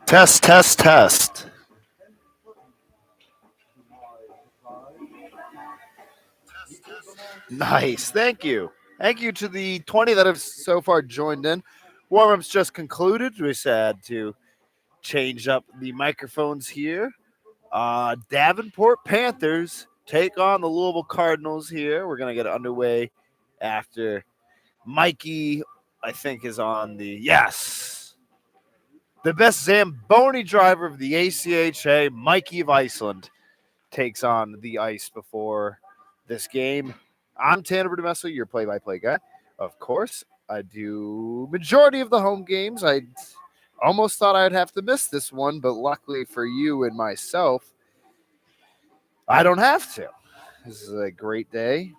Test, test, test. Nice. Thank you. Thank you to the 20 that have so far joined in. Warm up's just concluded. We just had to change up the microphones here. Davenport Panthers take on the Louisville Cardinals here. We're going to get underway after Mikey, I think, is on the. Yes. The best Zamboni driver of the ACHA, Mikey of Iceland, takes on the ice before this game. I'm Tanner Bertomessa, your play-by-play guy. Of course, I do majority of the home games. I almost thought I'd have to miss this one, but luckily for you and myself, I don't have to. This is a great day.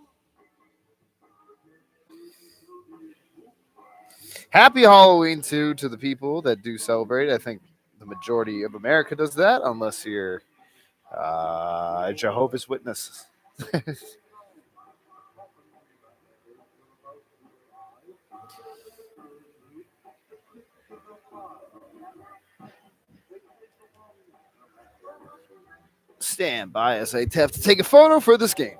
Happy Halloween, too, to the people that do celebrate. I think the majority of America does that, unless you're Jehovah's Witness. Stand by as I have to take a photo for this game.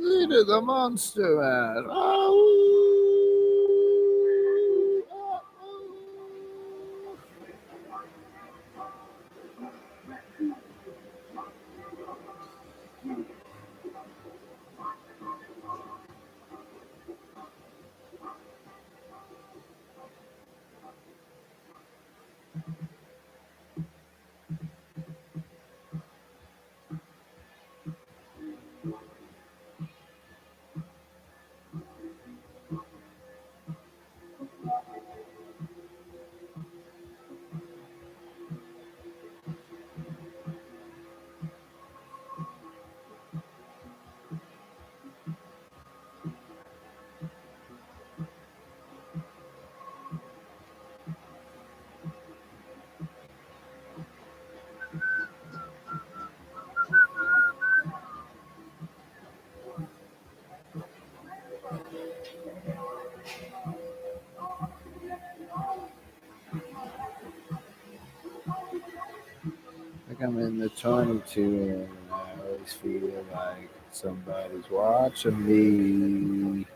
Leader the monster man. Like I'm in the 22 and I always feel like somebody's watching me.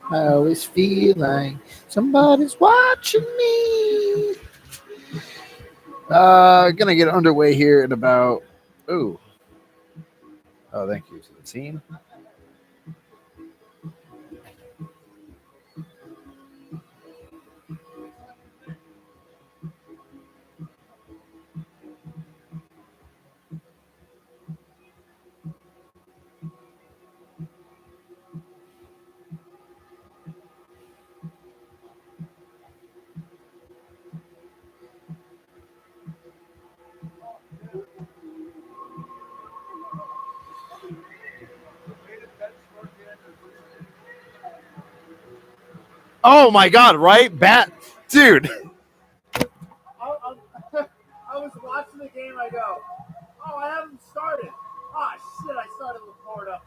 I always feel like somebody's watching me. Gonna get underway here in about. Ooh. Oh, thank you to the team. Oh my God! Right, dude. I was watching the game. I go, oh, I haven't started. Oh shit! I started with Florida.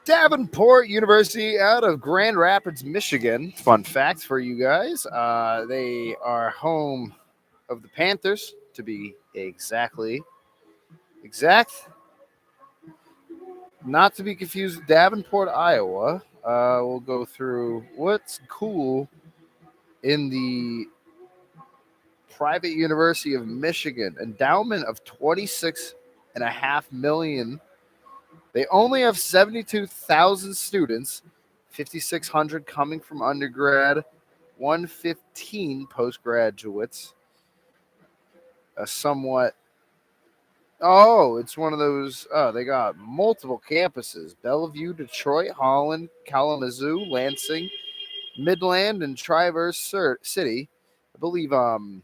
Davenport University out of Grand Rapids, Michigan. Fun fact for you guys: they are home of the Panthers, to be exact. Not to be confused with Davenport, Iowa. We'll go through what's cool in the private University of Michigan. Endowment of 26.5 million. They only have 72,000 students, 5,600 coming from undergrad, 115 postgraduates. A somewhat it's one of those. Oh, they got multiple campuses: Bellevue, Detroit, Holland, Kalamazoo, Lansing, Midland, and Traverse City. I believe.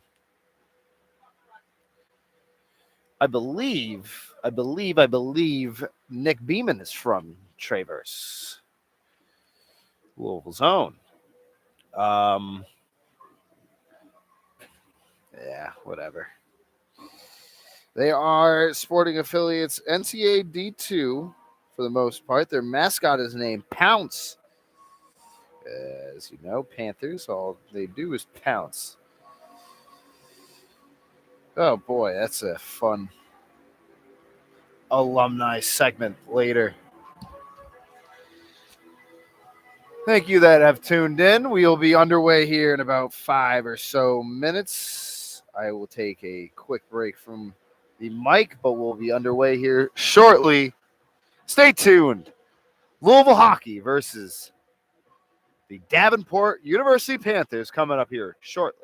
I believe Nick Beeman is from Traverse, Louisville's own. Um, yeah, whatever. They are sporting affiliates NCAA D2 for the most part. Their mascot is named Pounce. As you know, Panthers, all they do is pounce. Oh boy, that's a fun alumni segment later. Thank you that have tuned in. We will be underway here in about 5 or so minutes. I will take a quick break from the mic, but we'll be underway here shortly. Stay tuned. Louisville hockey versus the Davenport University Panthers coming up here shortly.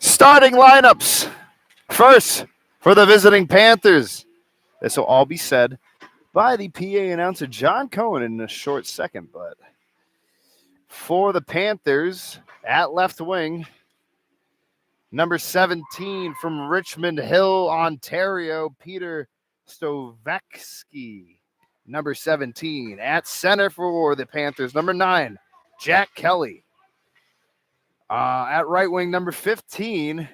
Starting lineups. First, for the visiting Panthers. This will all be said by the PA announcer John Cohen in a short second. But for the Panthers, at left wing, number 17 from Richmond Hill, Ontario, Peter Stovetsky. Number 17. At center for the Panthers, number 9, Jack Kelly. At right wing, number 15,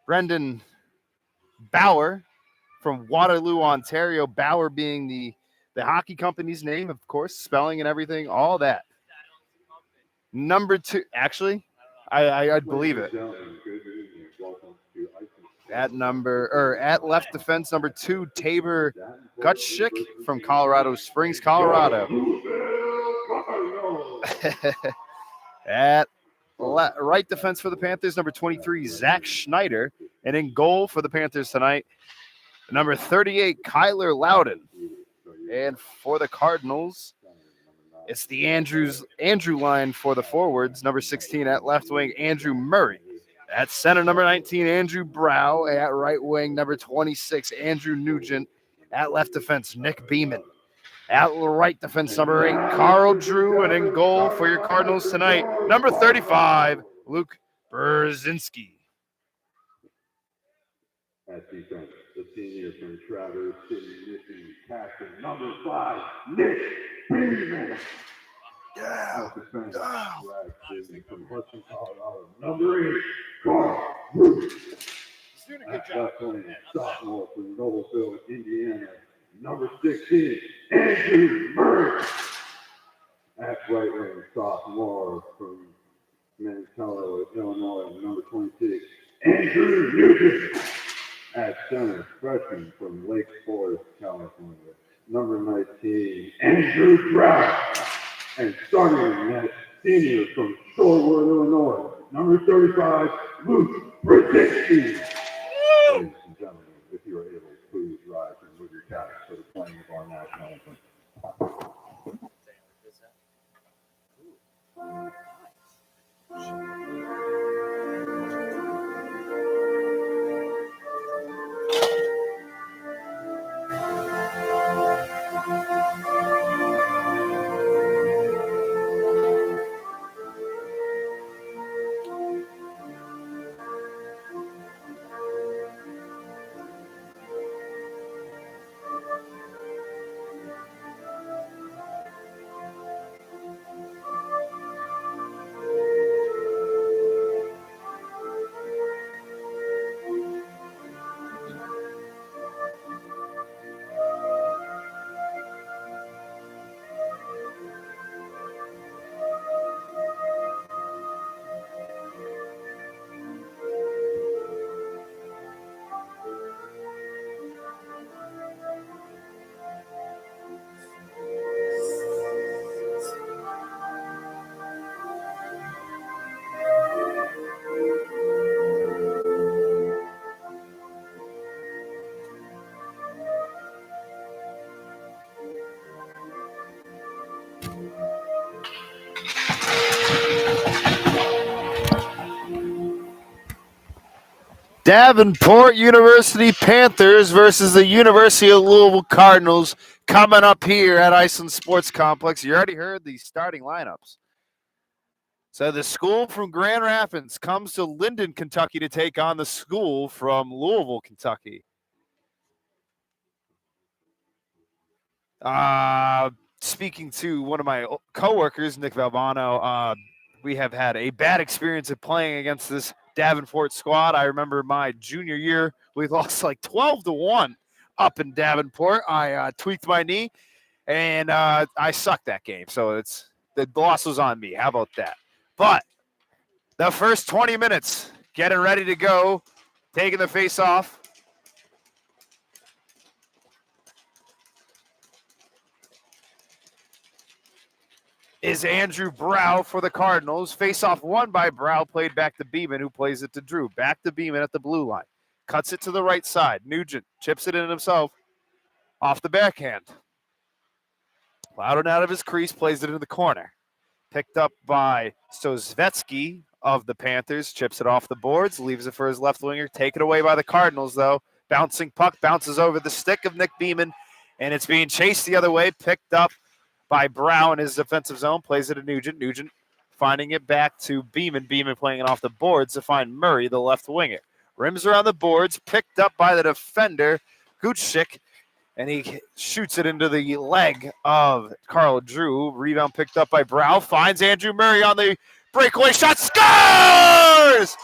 Brendan Bauer from Waterloo, Ontario. Bauer being the hockey company's name, of course, spelling and everything, all that. Number 2, actually, I'd believe it. At left defense, number 2, Tabor Gutschik from Colorado Springs, Colorado. At right defense for the Panthers, number 23, Zach Schneider. And in goal for the Panthers tonight, number 38, Kyler Loudon. And for the Cardinals, it's the Andrew line for the forwards. Number 16 at left wing, Andrew Murray. At center, number 19, Andrew Brow. At right wing, number 26, Andrew Nugent. At left defense, Nick Beeman. At right defense, number 8, Carl Drew. And in goal for your Cardinals tonight, number 35, Luke Brzezinski. At defense, the senior from Traverse City, Michigan, number 5, Nick Beeman. Yeah. Defense, from Hudson, Colorado, number 8, Carl Drew. At left wing, sophomore from Noblesville, Indiana, number 16, Andrew Murray. At right wing, sophomore from Mankato, Illinois, number 26, Andrew Nugent. At center, freshman from Lake Forest, California, number 19, Andrew Brown. And starting net, senior from Shorewood, Illinois, number 35, Luke Brzezinski. Ladies and gentlemen, if you are able, please rise and move your caps for the playing of our national anthem. Davenport University Panthers versus the University of Louisville Cardinals coming up here at Iceland Sports Complex. You already heard the starting lineups. So the school from Grand Rapids comes to Linden, Kentucky to take on the school from Louisville, Kentucky. Speaking to one of my coworkers, Nick Valvano, we have had a bad experience of playing against this Davenport squad. I remember my junior year, we lost like 12-1 up in Davenport. I tweaked my knee, and I sucked that game. So the loss was on me. How about that? But the first 20 minutes, getting ready to go, taking the face off. Is Andrew Brow for the Cardinals. Face-off won by Brow, played back to Beeman, who plays it to Drew. Back to Beeman at the blue line. Cuts it to the right side. Nugent chips it in himself off the backhand. Loudon out of his crease, plays it into the corner. Picked up by Sosvetsky of the Panthers. Chips it off the boards. Leaves it for his left winger. Taken away by the Cardinals, though. Bouncing puck bounces over the stick of Nick Beeman, and it's being chased the other way. Picked up by Brow in his defensive zone. Plays it to Nugent. Nugent finding it back to Beeman. Beeman playing it off the boards to find Murray, the left winger. Rims around the boards. Picked up by the defender, Gutschik, and he shoots it into the leg of Carl Drew. Rebound picked up by Brow. Finds Andrew Murray on the breakaway shot. Scores!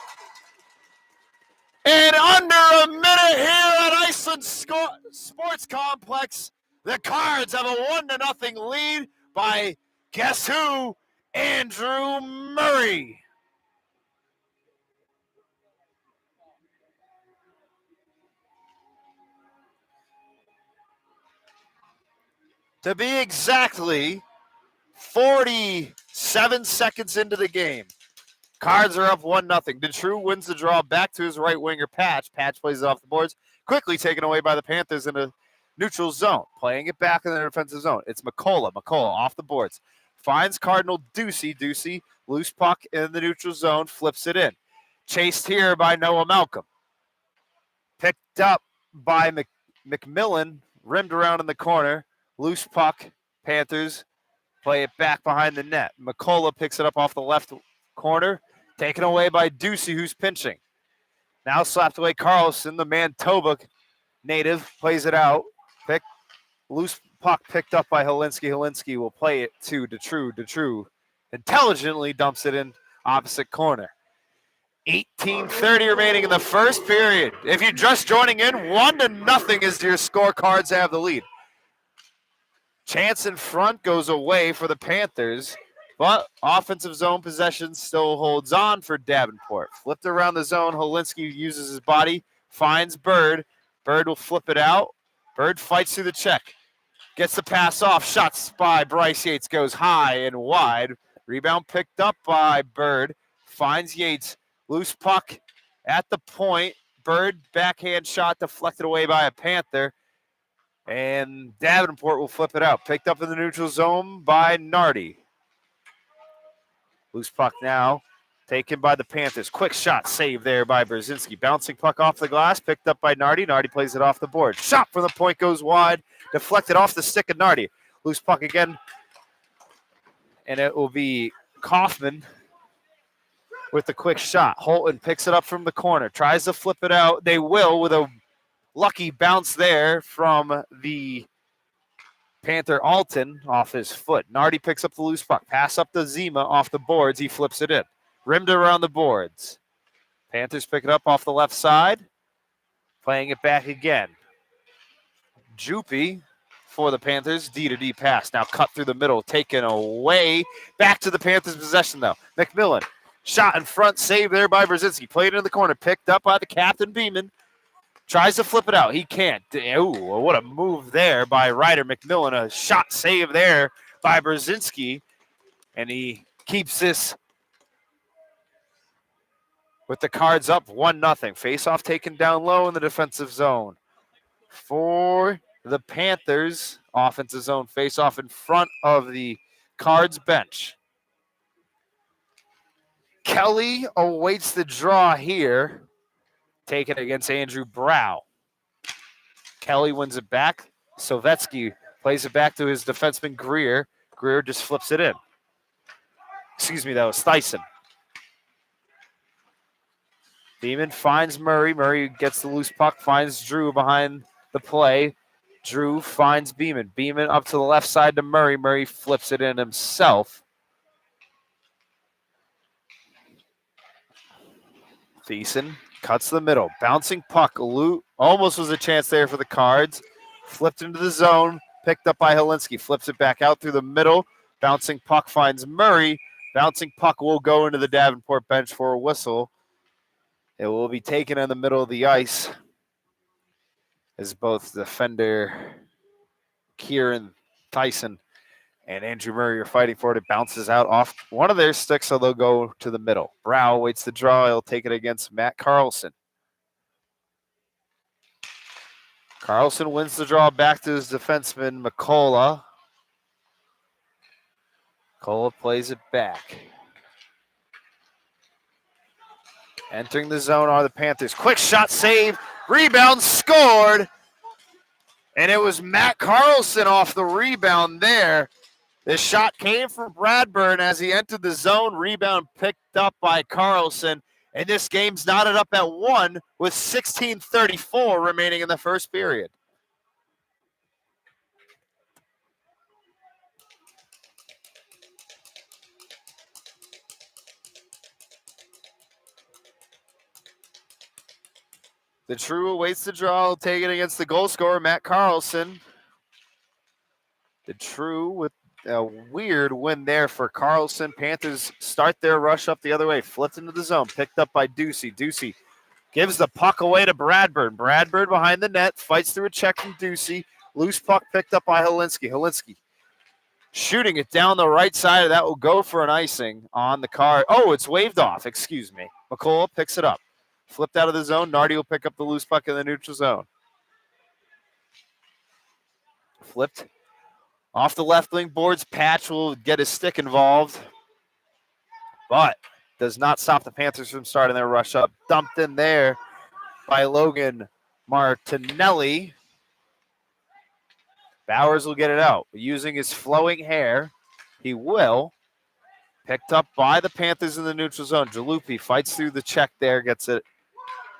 In under a minute here at Iceland Sports Complex, the Cards have a 1-0 lead by, guess who? Andrew Murray. To be exactly 47 seconds into the game, Cards are up 1-0. DeTrue wins the draw back to his right winger, Patch. Patch plays it off the boards, quickly taken away by the Panthers in a neutral zone. Playing it back in the defensive zone. It's McCullough. McCullough off the boards. Finds Cardinal Ducey. Ducey, loose puck in the neutral zone, flips it in. Chased here by Noah Malcolm. Picked up by McMillan, rimmed around in the corner. Loose puck, Panthers play it back behind the net. McCullough picks it up off the left corner, taken away by Ducey, who's pinching. Now slapped away Carlson, the Manitoba native, plays it out. Loose puck picked up by Helinski. Helinski will play it to DeTrue. DeTrue intelligently dumps it in opposite corner. 18:30 remaining in the first period. If you're just joining in, 1-0 is your score. Cards have the lead. Chance in front goes away for the Panthers, but offensive zone possession still holds on for Davenport. Flipped around the zone. Helinski uses his body, finds Bird. Bird will flip it out. Bird fights through the check. Gets the pass off. Shots by Bryce Yates. Goes high and wide. Rebound picked up by Bird. Finds Yates. Loose puck at the point. Bird backhand shot deflected away by a Panther. And Davenport will flip it out. Picked up in the neutral zone by Nardi. Loose puck now. Taken by the Panthers. Quick shot saved there by Brzezinski. Bouncing puck off the glass. Picked up by Nardi. Nardi plays it off the board. Shot from the point goes wide. Deflected off the stick of Nardi. Loose puck again. And it will be Kaufman with the quick shot. Holton picks it up from the corner. Tries to flip it out. They will with a lucky bounce there from the Panther Alton off his foot. Nardi picks up the loose puck. Pass up to Zima off the boards. He flips it in. Rimmed around the boards. Panthers pick it up off the left side. Playing it back again. Juppy for the Panthers. D-to-D pass. Now cut through the middle. Taken away. Back to the Panthers' possession, though. McMillan. Shot in front. Saved there by Brzezinski. Played in the corner. Picked up by the captain, Beeman. Tries to flip it out. He can't. Ooh, what a move there by Ryder McMillan. A shot save there by Brzezinski. And he keeps this with the Cards up 1-0. Face-off taken down low in the defensive zone. For the Panthers, offensive zone face-off in front of the Cards bench. Kelly awaits the draw here. Taken against Andrew Brow. Kelly wins it back. Sovetsky plays it back to his defenseman Greer. Greer just flips it in. Excuse me, that was Thyssen. Beeman finds Murray. Murray gets the loose puck, finds Drew behind the play. Drew finds Beeman. Beeman up to the left side to Murray. Murray flips it in himself. Thiessen cuts the middle. Bouncing puck. Almost was a chance there for the Cards. Flipped into the zone. Picked up by Helinski. Flips it back out through the middle. Bouncing puck finds Murray. Bouncing puck will go into the Davenport bench for a whistle. It will be taken in the middle of the ice as both defender Kieran Tyson and Andrew Murray are fighting for it. It bounces out off one of their sticks, so they'll go to the middle. Brow waits the draw. He'll take it against Matt Carlson. Carlson wins the draw back to his defenseman, McCullough. Cola plays it back. Entering the zone are the Panthers. Quick shot, save, rebound, scored. And it was Matt Carlson off the rebound there. The shot came from Bradburn as he entered the zone. Rebound picked up by Carlson. And this game's knotted up at 1 with 16:34 remaining in the first period. The True awaits the draw. He'll take it against the goal scorer, Matt Carlson. The True with a weird win there for Carlson. Panthers start their rush up the other way. Flipped into the zone. Picked up by Ducey. Ducey gives the puck away to Bradburn. Bradburn behind the net. Fights through a check from Ducey. Loose puck picked up by Helinski. Helinski shooting it down the right side. That will go for an icing on the card. Oh, it's waved off. Excuse me. McCullough picks it up. Flipped out of the zone. Nardi will pick up the loose puck in the neutral zone. Flipped off the left wing boards. Patch will get his stick involved, but does not stop the Panthers from starting their rush up. Dumped in there by Logan Martinelli. Bowers will get it out. Using his flowing hair, he will. Picked up by the Panthers in the neutral zone. Jalupy fights through the check there, gets it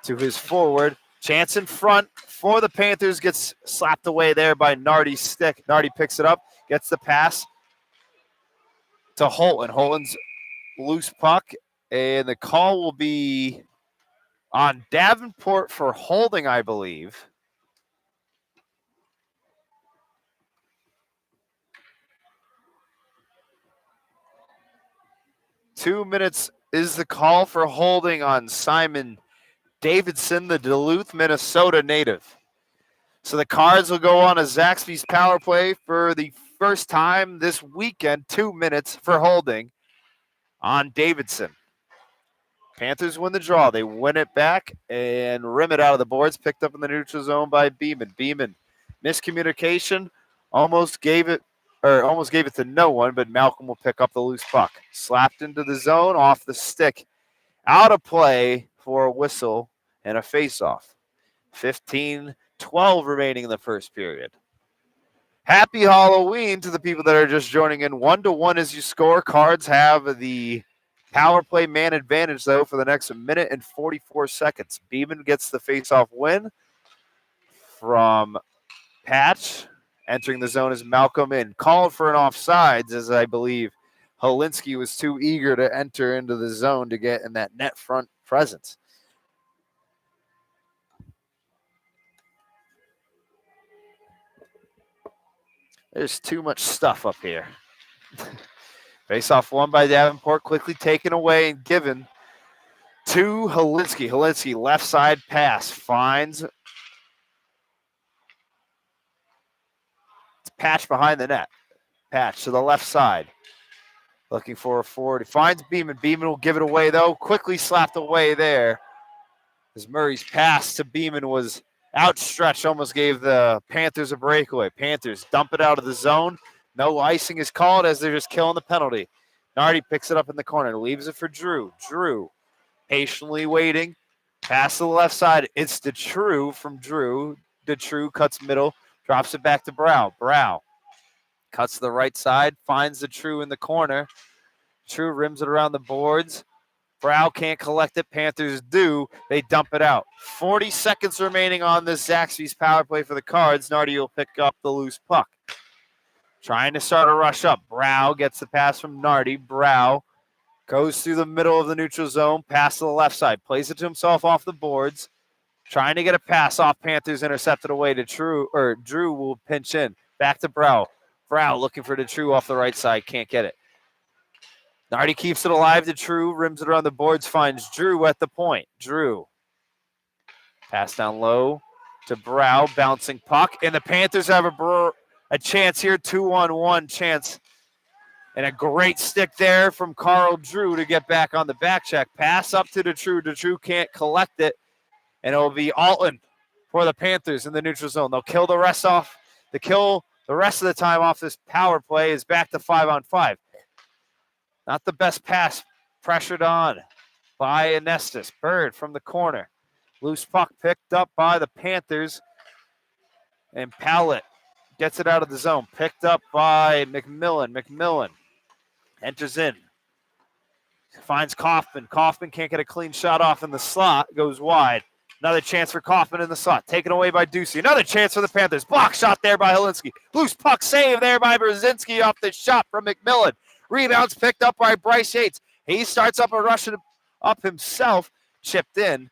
to his forward. Chance in front for the Panthers, gets slapped away there by Nardi's stick. Nardi picks it up, gets the pass to Holton. Holton's loose puck, and the call will be on Davenport for holding, I believe. Two minutes is the call for holding on Simon Davidson, the Duluth, Minnesota native. So the Cards will go on a Zaxby's power play for the first time this weekend. 2 minutes for holding on Davidson. Panthers win the draw. They win it back and rim it out of the boards. Picked up in the neutral zone by Beeman. Beeman, miscommunication, almost gave it to no one, but Malcolm will pick up the loose puck. Slapped into the zone, off the stick. Out of play for a whistle and a face-off. 15-12 remaining in the first period. Happy Halloween to the people that are just joining in. 1-1 as you score. Cards have the power play man advantage, though, for the next minute and 44 seconds. Beeman gets the face-off win from Patch. Entering the zone is Malcolm in. Called for an offsides, as I believe Helinski was too eager to enter into the zone to get in that net front presence. There's too much stuff up here. Face-off won by Davenport, quickly taken away and given to Helinski. Helinski, left side pass, finds Patch behind the net. Patch to the left side. Looking for a forward. He finds Beeman. Beeman will give it away, though. Quickly slapped away there. As Murray's pass to Beeman was outstretched, almost gave the Panthers a breakaway. Panthers dump it out of the zone. No icing is called as they're just killing the penalty. Nardi picks it up in the corner. Leaves it for Drew. Drew patiently waiting. Pass to the left side. It's DeTrue from Drew. DeTrue cuts middle. Drops it back to Brow. Brow cuts to the right side. Finds the True in the corner. True rims it around the boards. Brow can't collect it. Panthers do. They dump it out. 40 seconds remaining on this Zaxby's power play for the Cards. Nardi will pick up the loose puck. Trying to start a rush up. Brow gets the pass from Nardi. Brow goes through the middle of the neutral zone. Pass to the left side. Plays it to himself off the boards. Trying to get a pass off. Panthers intercepted away to Drew will pinch in. Back to Brow. Brow looking for DeTrue off the right side. Can't get it. Nardi keeps it alive. DeTrue rims it around the boards. Finds Drew at the point. Drew. Pass down low to Brow. Bouncing puck. And the Panthers have a chance here. 2-on-1 chance. And a great stick there from Carl Drew to get back on the back check. Pass up to DeTrue. DeTrue can't collect it. And it will be Alton for the Panthers in the neutral zone. They'll kill the rest of the time off this power play is back to 5-on-5. Not the best pass. Pressured on by Anestis. Bird from the corner. Loose puck picked up by the Panthers. And Pallett gets it out of the zone. Picked up by McMillan. McMillan enters in. Finds Kaufman. Kaufman can't get a clean shot off in the slot. Goes wide. Another chance for Kaufman in the slot. Taken away by Ducey. Another chance for the Panthers. Block shot there by Helinski. Loose puck save there by Brzezinski off the shot from McMillan. Rebounds picked up by Bryce Yates. He starts up a rush up himself. Chipped in.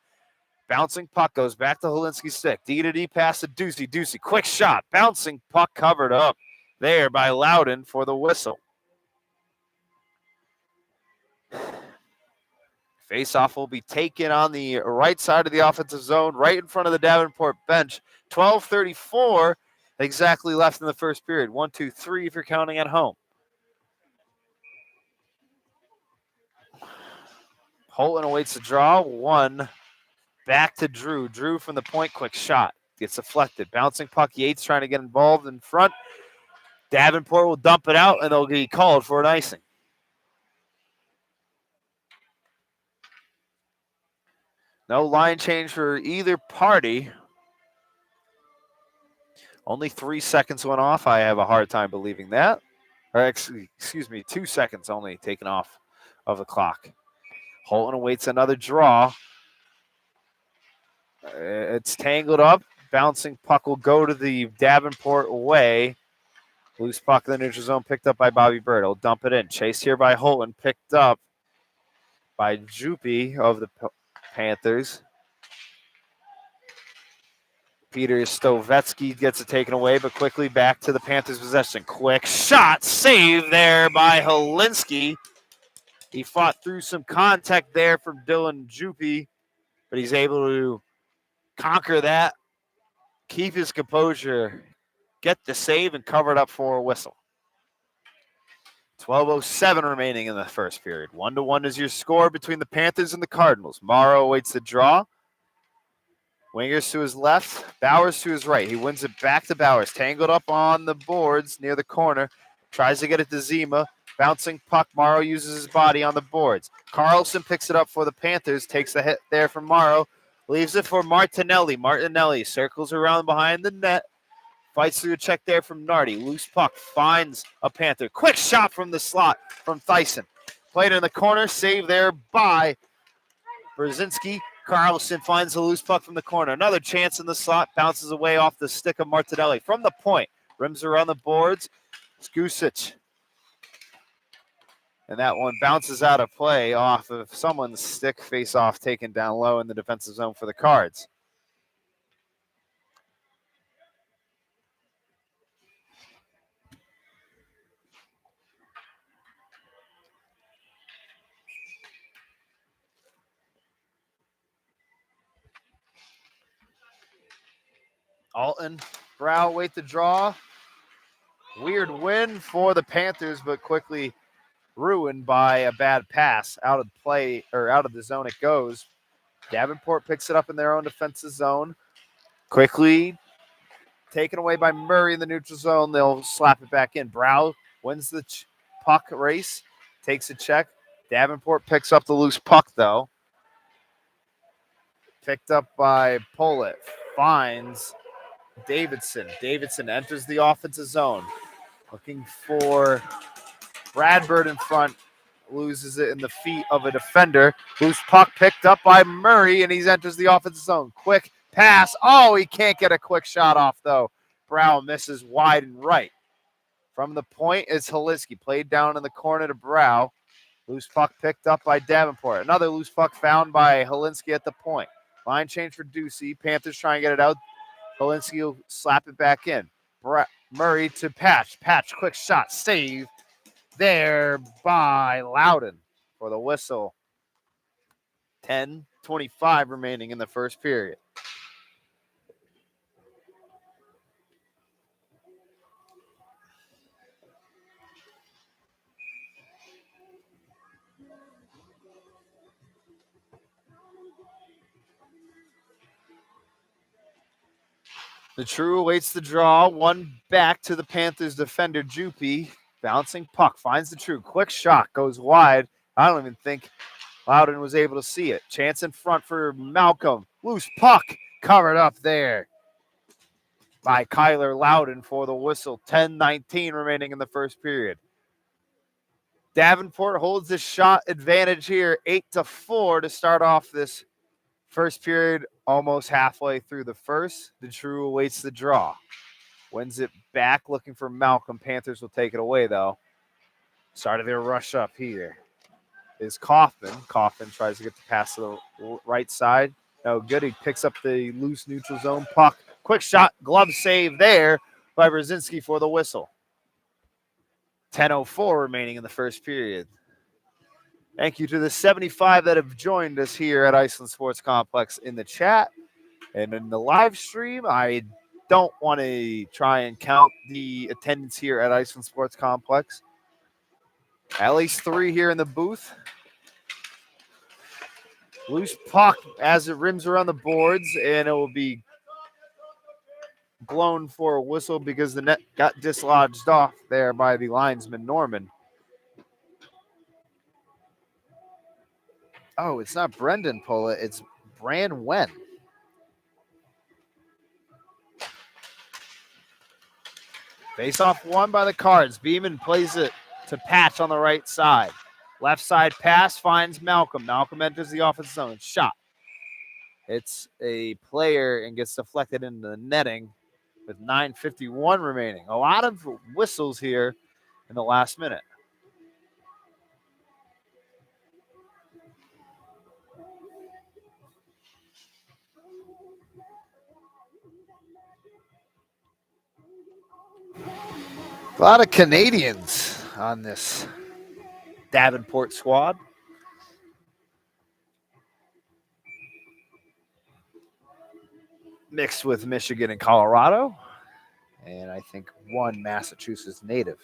Bouncing puck goes back to Helinski's stick. D-to-D pass to Ducey. Ducey, quick shot. Bouncing puck covered up there by Loudon for the whistle. Faceoff will be taken on the right side of the offensive zone, right in front of the Davenport bench. 12:34 exactly left in the first period. 1, 2, 3 if you're counting at home. Holton awaits the draw. One back to Drew. Drew from the point, quick shot. Gets deflected. Bouncing puck. Yates trying to get involved in front. Davenport will dump it out, and they'll be called for an icing. No line change for either party. Only 3 seconds went off. I have a hard time believing that. Or excuse me, 2 seconds only taken off of the clock. Holton awaits another draw. It's tangled up. Bouncing puck will go to the Davenport way. Loose puck in the neutral zone picked up by Bobby Bird. He'll dump it in. Chased here by Holton. Picked up by Juppy of the Panthers. Peter Stovetsky gets it taken away, but quickly back to the Panthers' possession. Quick shot, save there by Helinski. He fought through some contact there from Dylan Juppy, but he's able to conquer that, keep his composure, get the save, and cover it up for a whistle. 12:07 remaining in the first period. 1-1 is your score between the Panthers and the Cardinals. Morrow awaits the draw. Wingers to his left, Bowers to his right. He wins it back to Bowers. Tangled up on the boards near the corner. Tries to get it to Zima. Bouncing puck. Morrow uses his body on the boards. Carlson picks it up for the Panthers. Takes the hit there from Morrow. Leaves it for Martinelli. Martinelli circles around behind the net. Fights through a check there from Nardi. Loose puck. Finds a Panther. Quick shot from the slot from Thyssen. Played in the corner. Save there by Brzezinski. Carlson finds the loose puck from the corner. Another chance in the slot. Bounces away off the stick of Martinelli. From the point. Rims around the boards. Skusic. And that one bounces out of play off of someone's stick. Face off taken down low in the defensive zone for the Cards. Alton, Brow wait the draw. Weird win for the Panthers, but quickly ruined by a bad pass. Out of play, or out of the zone it goes. Davenport picks it up in their own defensive zone. Quickly taken away by Murray in the neutral zone. They'll slap it back in. Brow wins the puck race, takes a check. Davenport picks up the loose puck, though. Picked up by Pollitt. Finds Davidson. Davidson enters the offensive zone. Looking for Bradford in front. Loses it in the feet of a defender. Loose puck picked up by Murray, and he enters the offensive zone. Quick pass. Oh, he can't get a quick shot off, though. Brown misses wide and right. From the point is Helinski. Played down in the corner to Brow. Loose puck picked up by Davenport. Another loose puck found by Helinski at the point. Line change for Ducey. Panthers trying to get it out. Helinski will slap it back in. Murray to Patch. Patch, quick shot. Save there by Loudon for the whistle. 10:25 remaining in the first period. The True awaits the draw. One back to the Panthers defender, Juppy. bouncing puck, finds the true. Quick shot, goes wide. I don't even think Loudon was able to see it. Chance in front for Malcolm. Loose puck, covered up there by Kyler Loudon for the whistle. 10-19 remaining in the first period. Davenport holds the shot advantage here, 8-4 to start off this first period, almost halfway through the first. The True awaits the draw. Wins it back, looking for Malcolm. Panthers will take it away, though. Started their rush up here is Kaufman. Kaufman tries to get the pass to the right side. No good. He picks up the loose neutral zone puck. Quick shot, glove save there by Brzezinski for the whistle. 10:04 remaining in the first period. Thank you to the 75 that have joined us here at Iceland Sports Complex in the chat and in the live stream. I don't want to try and count the attendance here at Iceland Sports Complex. At least 3 here in the booth. Loose puck as it rims around the boards, and it will be blown for a whistle because the net got dislodged off there by the linesman, Norman. Oh, it's not Brendan Pola, it's Bran Wen. Face off won by the Cards. Beeman plays it to Patch on the right side. Left side pass finds Malcolm. Malcolm enters the offensive zone. Shot. It's a player and gets deflected into the netting with 9:51 remaining. A lot of whistles here in the last minute. A lot of Canadians on this Davenport squad. Mixed with Michigan and Colorado. And I think one Massachusetts native.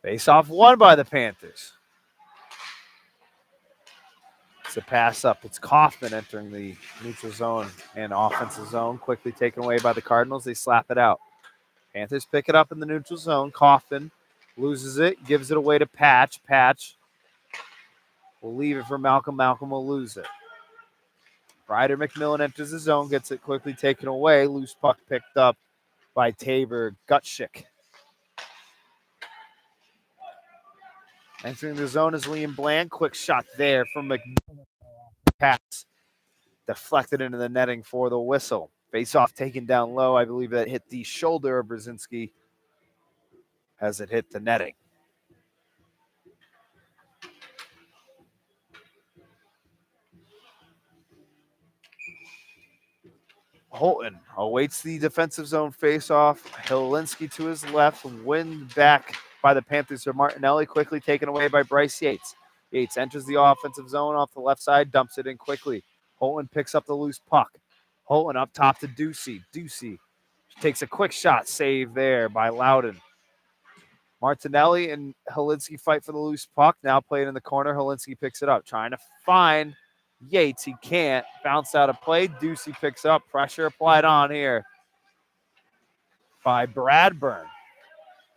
Face off won by the Panthers. It's a pass up. It's Kaufman entering the neutral zone and offensive zone. Quickly taken away by the Cardinals. They slap it out. Panthers pick it up in the neutral zone. Kaufman loses it, gives it away to Patch. Patch will leave it for Malcolm. Malcolm will lose it. Ryder McMillan enters the zone, gets it quickly taken away. Loose puck picked up by Tabor Gutschik. Entering the zone is Liam Bland. Quick shot there from McMillan. Pass deflected into the netting for the whistle. Face-off taken down low. I believe that hit the shoulder of Brzezinski as it hit the netting. Holton awaits the defensive zone face-off. Helinski to his left. Win back by the Panthers of Martinelli. Quickly taken away by Bryce Yates. Yates enters the offensive zone off the left side. Dumps it in quickly. Holton picks up the loose puck. Holton up top to Ducey. Ducey takes a quick shot. Save there by Loudon. Martinelli and Helinski fight for the loose puck. Now played in the corner. Helinski picks it up. Trying to find Yates. He can't. Bounce out of play. Ducey picks up. Pressure applied on here by Bradburn.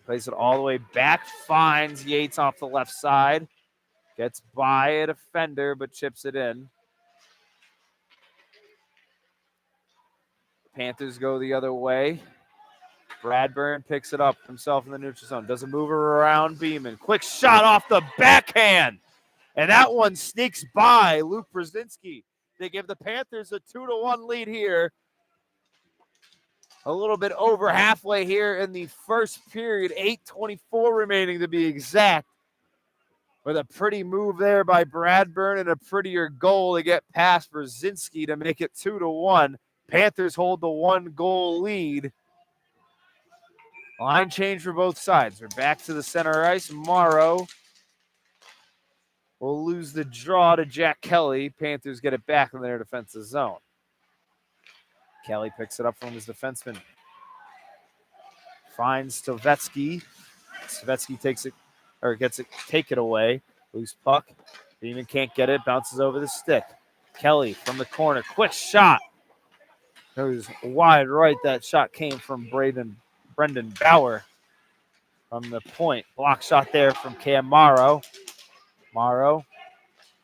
Plays it all the way back. Finds Yates off the left side. Gets by a defender, but chips it in. Panthers go the other way. Bradburn picks it up himself in the neutral zone. Doesn't move around Beeman. Quick shot off the backhand. And that one sneaks by Luke Brzezinski. They give the Panthers a 2-1 lead here. A little bit over halfway here in the first period. 8:24 remaining to be exact. With a pretty move there by Bradburn and a prettier goal to get past Brzezinski to make it 2-1. Panthers hold the 1-goal lead. Line change for both sides. We're back to the center ice. Morrow will lose the draw to Jack Kelly. Panthers get it back in their defensive zone. Kelly picks it up from his defenseman. Finds Stovetsky. Stovetsky takes it, or gets it, take it away. Loose puck. Beeman can't get it. Bounces over the stick. Kelly from the corner. Quick shot. It was wide right. That shot came from Braden Brendan Bauer from the point. Block shot there from Cam Morrow. Morrow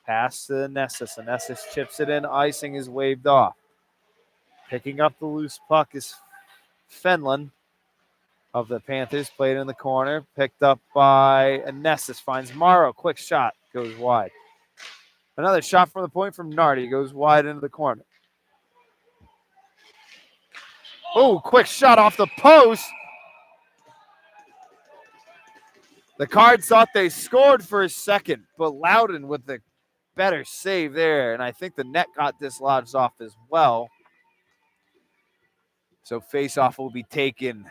pass to Nessus. Nessus chips it in. Icing is waved off. Picking up the loose puck is Fenlon of the Panthers. Played in the corner. Picked up by Nessus. Finds Morrow. Quick shot. Goes wide. Another shot from the point from Nardi. Goes wide into the corner. Oh, quick shot off the post. The Cards thought they scored for a second, but Loudon with the better save there. And I think the net got dislodged off as well. So faceoff will be taken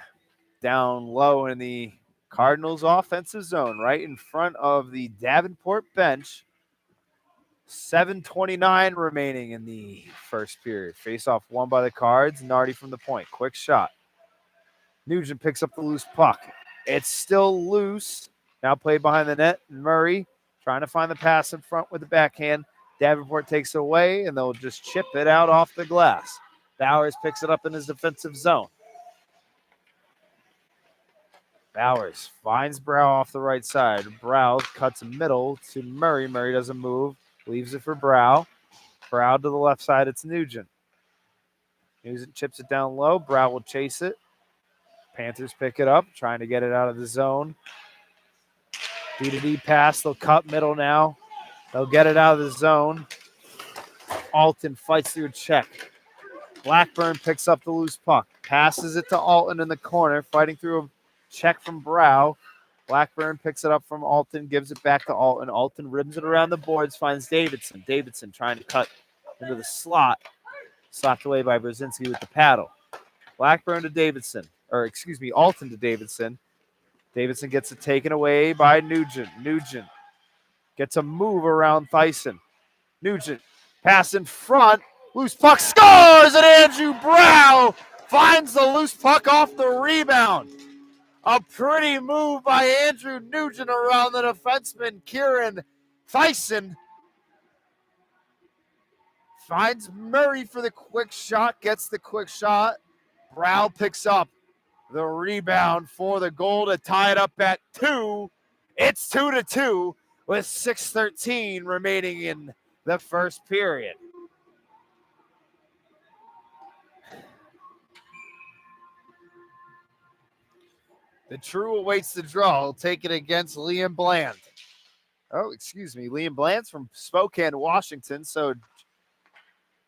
down low in the Cardinals offensive zone, right in front of the Davenport bench. 7:29 remaining in the first period. Faceoff won by the Cards. Nardi from the point. Quick shot. Nugent picks up the loose puck. It's still loose. Now played behind the net. Murray trying to find the pass in front with the backhand. Davenport takes it away, and they'll just chip it out off the glass. Bowers picks it up in his defensive zone. Bowers finds Brow off the right side. Brow cuts middle to Murray. Murray doesn't move. Leaves it for Brow. Brow to the left side. It's Nugent. Nugent chips it down low. Brow will chase it. Panthers pick it up, trying to get it out of the zone. D-to-D pass. They'll cut middle now. They'll get it out of the zone. Alton fights through a check. Blackburn picks up the loose puck. Passes it to Alton in the corner, fighting through a check from Brow. Blackburn picks it up from Alton, gives it back to Alton. Alton rims it around the boards, finds Davidson. Davidson trying to cut into the slot. Slapped away by Brzezinski with the paddle. Blackburn to Davidson. Alton to Davidson. Davidson gets it taken away by Nugent. Nugent gets a move around Thyssen. Nugent, pass in front. Loose puck, scores! And Andrew Brow finds the loose puck off the rebound. A pretty move by Andrew Nugent around the defenseman, Kieran Thyssen. Finds Murray for the quick shot, gets the quick shot. Brow picks up the rebound for the goal to tie it up at 2. It's 2-2 with 6:13 remaining in the first period. The True awaits the draw. He'll take it against Liam Bland. Liam Bland's from Spokane, Washington. So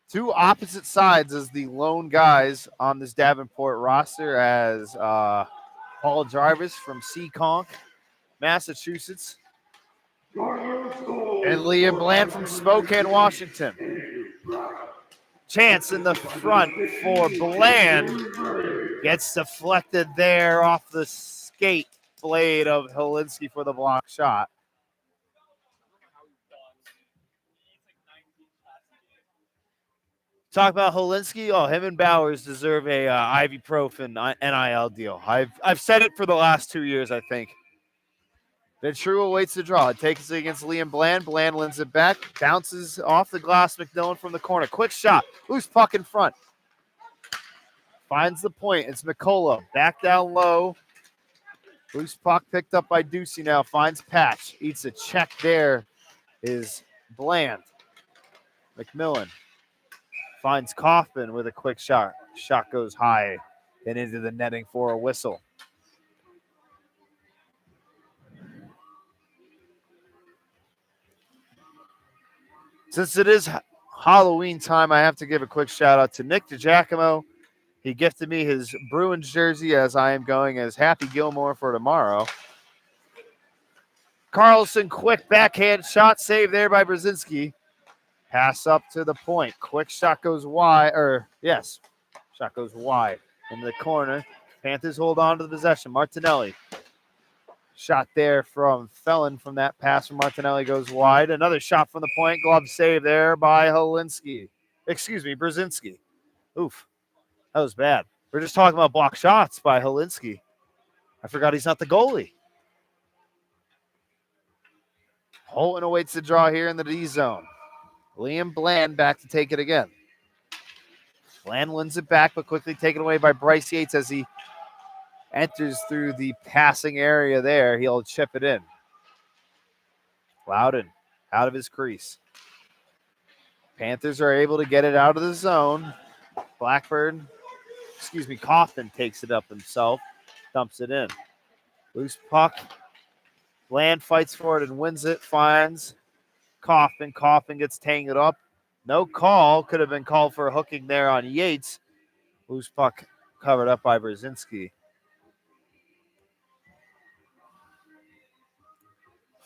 two opposite sides as the lone guys on this Davenport roster, as Paul Jarvis from Seekonk, Massachusetts, and Liam Bland from Spokane, Washington. Chance in the front for Bland. Gets deflected there off the skate blade of Helinski for the block shot. Talk about Helinski. Oh, him and Bowers deserve a ibuprofen NIL deal. I've said it for the last 2 years, I think. The True awaits the draw. It takes it against Liam Bland. Bland lends it back. Bounces off the glass. McMillan from the corner. Quick shot. Loose puck in front. Finds the point. It's McCullough. Back down low. Loose puck picked up by Ducey now. Finds Patch. Eats a check there. Is Bland. McMillan finds Kaufman with a quick shot. Shot goes high and into the netting for a whistle. Since it is Halloween time, I have to give a quick shout out to Nick DiGiacomo. He gifted me his Bruins jersey as I am going as Happy Gilmore for tomorrow. Carlson, quick backhand shot save there by Brzezinski. Pass up to the point. Quick shot goes wide. Shot goes wide in the corner. Panthers hold on to the possession. Martinelli. Shot there from Felon from that pass from Martinelli goes wide. Another shot from the point. Glove save there by Brzezinski. Oof. That was bad. We're just talking about block shots by Helinski. I forgot he's not the goalie. Holton awaits the draw here in the D zone. Liam Bland back to take it again. Bland lends it back, but quickly taken away by Bryce Yates as he enters through the passing area there. He'll chip it in. Loudon out of his crease. Panthers are able to get it out of the zone. Kaufman takes it up himself, dumps it in. Loose puck. Land fights for it and wins it, finds Kaufman. Kaufman gets tangled up. No call. Could have been called for a hooking there on Yates. Loose puck covered up by Brzezinski.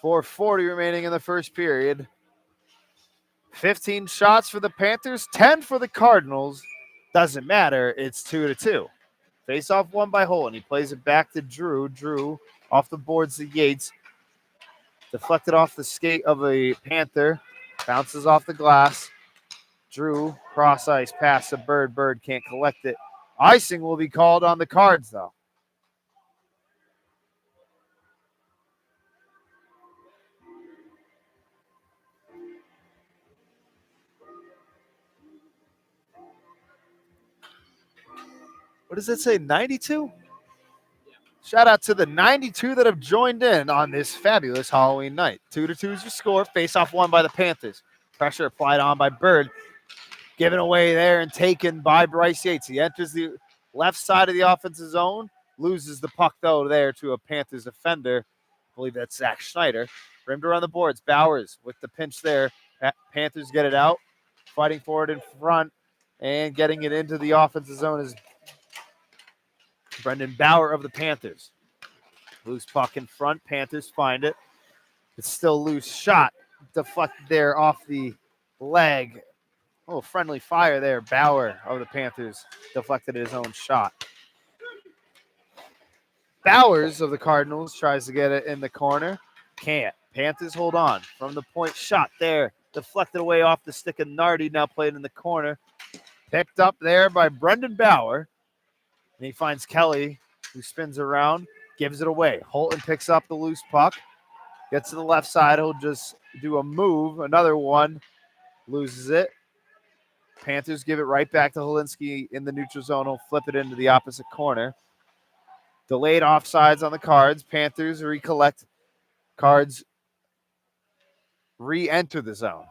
4:40 remaining in the first period. 15 shots for the Panthers, 10 for the Cardinals. Doesn't matter. It's 2-2. Face-off won by Holton. He plays it back to Drew. Drew off the boards to Yates. Deflected off the skate of a Panther. Bounces off the glass. Drew, cross ice, pass to Bird. Bird can't collect it. Icing will be called on the Cards, though. What does it say, 92? Shout out to the 92 that have joined in on this fabulous Halloween night. 2-2 is your score. Face-off won by the Panthers. Pressure applied on by Bird. Given away there and taken by Bryce Yates. He enters the left side of the offensive zone. Loses the puck, though, there to a Panthers defender. I believe that's Zach Schneider. Rimmed around the boards. Bowers with the pinch there. Panthers get it out. Fighting for it in front. And getting it into the offensive zone is Brendan Bauer of the Panthers. Loose puck in front. Panthers find it. It's still loose. Shot deflected there off the leg. Oh, friendly fire there. Bauer of the Panthers deflected his own shot. Bowers of the Cardinals tries to get it in the corner. Can't. Panthers hold on. From the point, shot there. Deflected away off the stick of Nardi. Now played in the corner. Picked up there by Brendan Bauer. And he finds Kelly, who spins around, gives it away. Holton picks up the loose puck. Gets to the left side. He'll just do a move. Another one. Loses it. Panthers give it right back to Helinski in the neutral zone. He'll flip it into the opposite corner. Delayed offsides on the Cards. Panthers recollect. Cards re-enter the zone.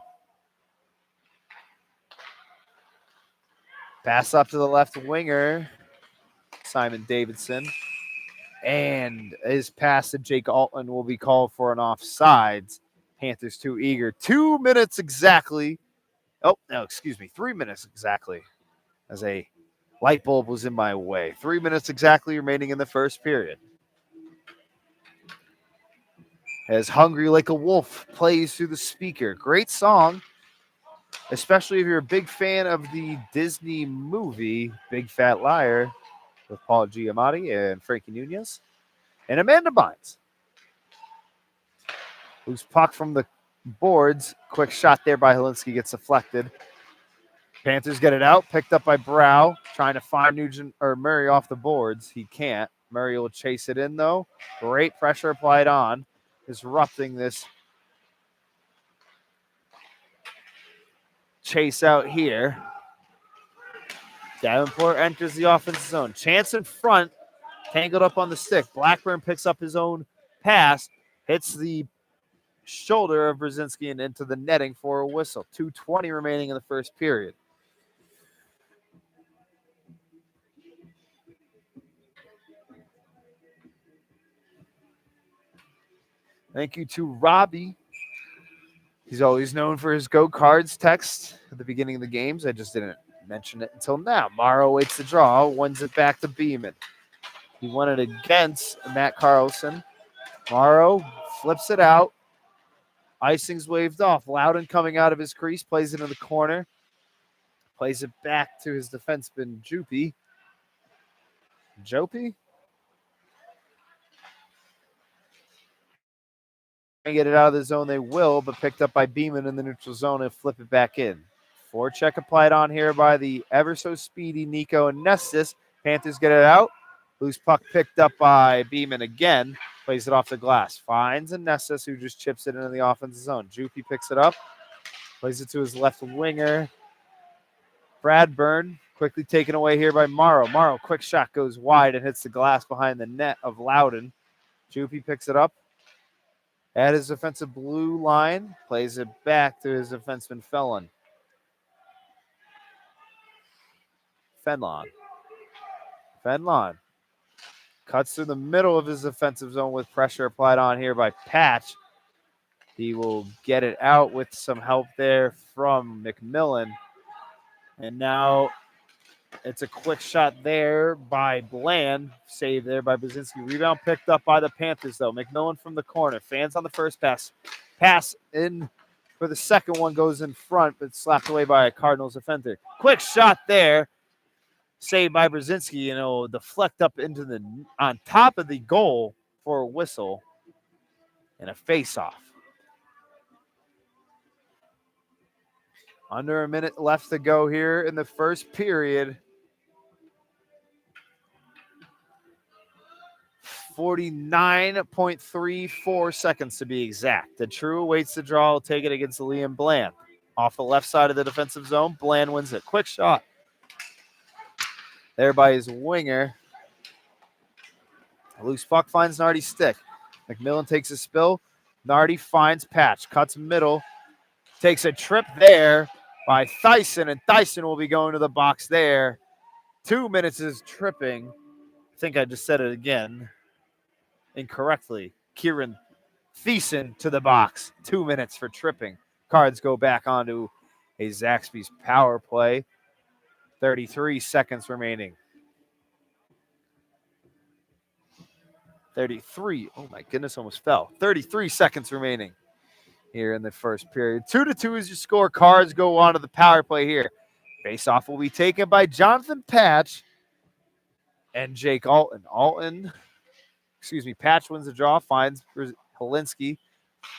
Pass up to the left winger, Simon Davidson. And his pass to Jake Altman will be called for an offsides. Panthers too eager. 2 minutes exactly. Oh, no, excuse me. 3 minutes exactly. As a light bulb was in my way. 3 minutes exactly remaining in the first period. As Hungry Like a Wolf plays through the speaker. Great song, especially if you're a big fan of the Disney movie Big Fat Liar with Paul Giamatti and Frankie Nunez and Amanda Bynes. Loose puck from the boards. Quick shot there by Helinski gets deflected. Panthers get it out. Picked up by Brow. Trying to find Nugent or Murray off the boards. He can't. Murray will chase it in, though. Great pressure applied on. Disrupting this chase out here. Davenport enters the offensive zone. Chance in front. Tangled up on the stick. Blackburn picks up his own pass. Hits the shoulder of Brzezinski and into the netting for a whistle. 2:20 remaining in the first period. Thank you to Robbie. He's always known for his Go Cards text at the beginning of the games. I just didn't mention it until now. Morrow waits the draw, wins it back to Beeman. He won it against Matt Carlson. Morrow flips it out. Icing's waved off. Loudon coming out of his crease, plays it in the corner. Plays it back to his defenseman, Jopie. Get it out of the zone, they will, but picked up by Beeman in the neutral zone and flip it back in. Forecheck applied on here by the ever so speedy Nico and Nestis. Panthers get it out. Loose puck picked up by Beeman again. Plays it off the glass. Finds a Nestis who just chips it into the offensive zone. Jupy picks it up. Plays it to his left winger. Bradburn Quickly taken away here by Morrow. Morrow, quick shot goes wide and hits the glass behind the net of Loudon. Jupy picks it up at his offensive blue line, plays it back to his defenseman Fenlon. Fenlon cuts through the middle of his offensive zone with pressure applied on here by Patch. He will get it out with some help there from McMillan. And now it's a quick shot there by Bland. Save there by Brzezinski. Rebound picked up by the Panthers, though. McMillan from the corner. Fans on the first pass. Pass in for the second one goes in front, but slapped away by a Cardinals defender. Quick shot there. Saved by Brzezinski. And it'll deflect up into the on top of the goal for a whistle and a face-off. Under a minute left to go here in the first period. 49.34 seconds to be exact. The True awaits the draw. Will take it against Liam Bland. Off the left side of the defensive zone, Bland wins it. Quick shot there by his winger. A loose puck finds Nardi's stick. McMillan takes a spill. Nardi finds Patch. Cuts middle. Takes a trip there by Thyssen, and Thyssen will be going to the box there. 2 minutes is tripping. I think I just said it again incorrectly. Kieran Thiessen to the box. 2 minutes for tripping. Cards go back onto a Zaxby's power play. 33 seconds remaining. 33. Oh my goodness, almost fell. 33 seconds remaining here in the first period. 2-2 is your score. Cards go on to the power play here. Face-off will be taken by Jonathan Patch and Jake Alton. Patch wins the draw, finds Helinski,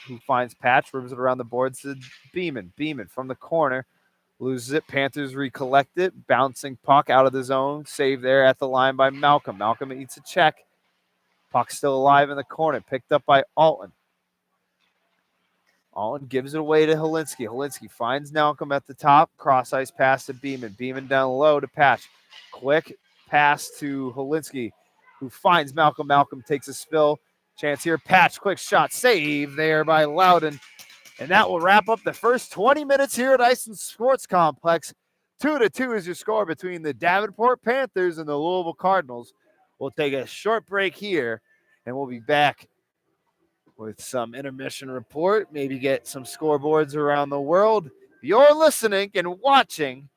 who finds Patch, rims it around the boards to Beeman. Beeman from the corner, loses it. Panthers recollect it. Bouncing puck out of the zone. Save there at the line by Malcolm. Malcolm eats a check. Puck still alive in the corner. Picked up by Alton. Alton gives it away to Helinski. Helinski finds Malcolm at the top. Cross ice pass to Beeman. Beeman down low to Patch. Quick pass to Helinski, who finds Malcolm. Malcolm takes a spill. Chance here. Patch, quick shot. Save there by Loudon. And that will wrap up the first 20 minutes here at Iceland Sports Complex. 2-2 is your score between the Davenport Panthers and the Louisville Cardinals. We'll take a short break here, and we'll be back with some intermission report, maybe get some scoreboards around the world. You're listening and watching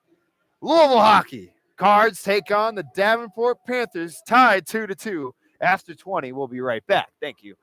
Louisville hockey. Cards take on the Davenport Panthers, tied 2-2 after 20. We'll be right back. Thank you.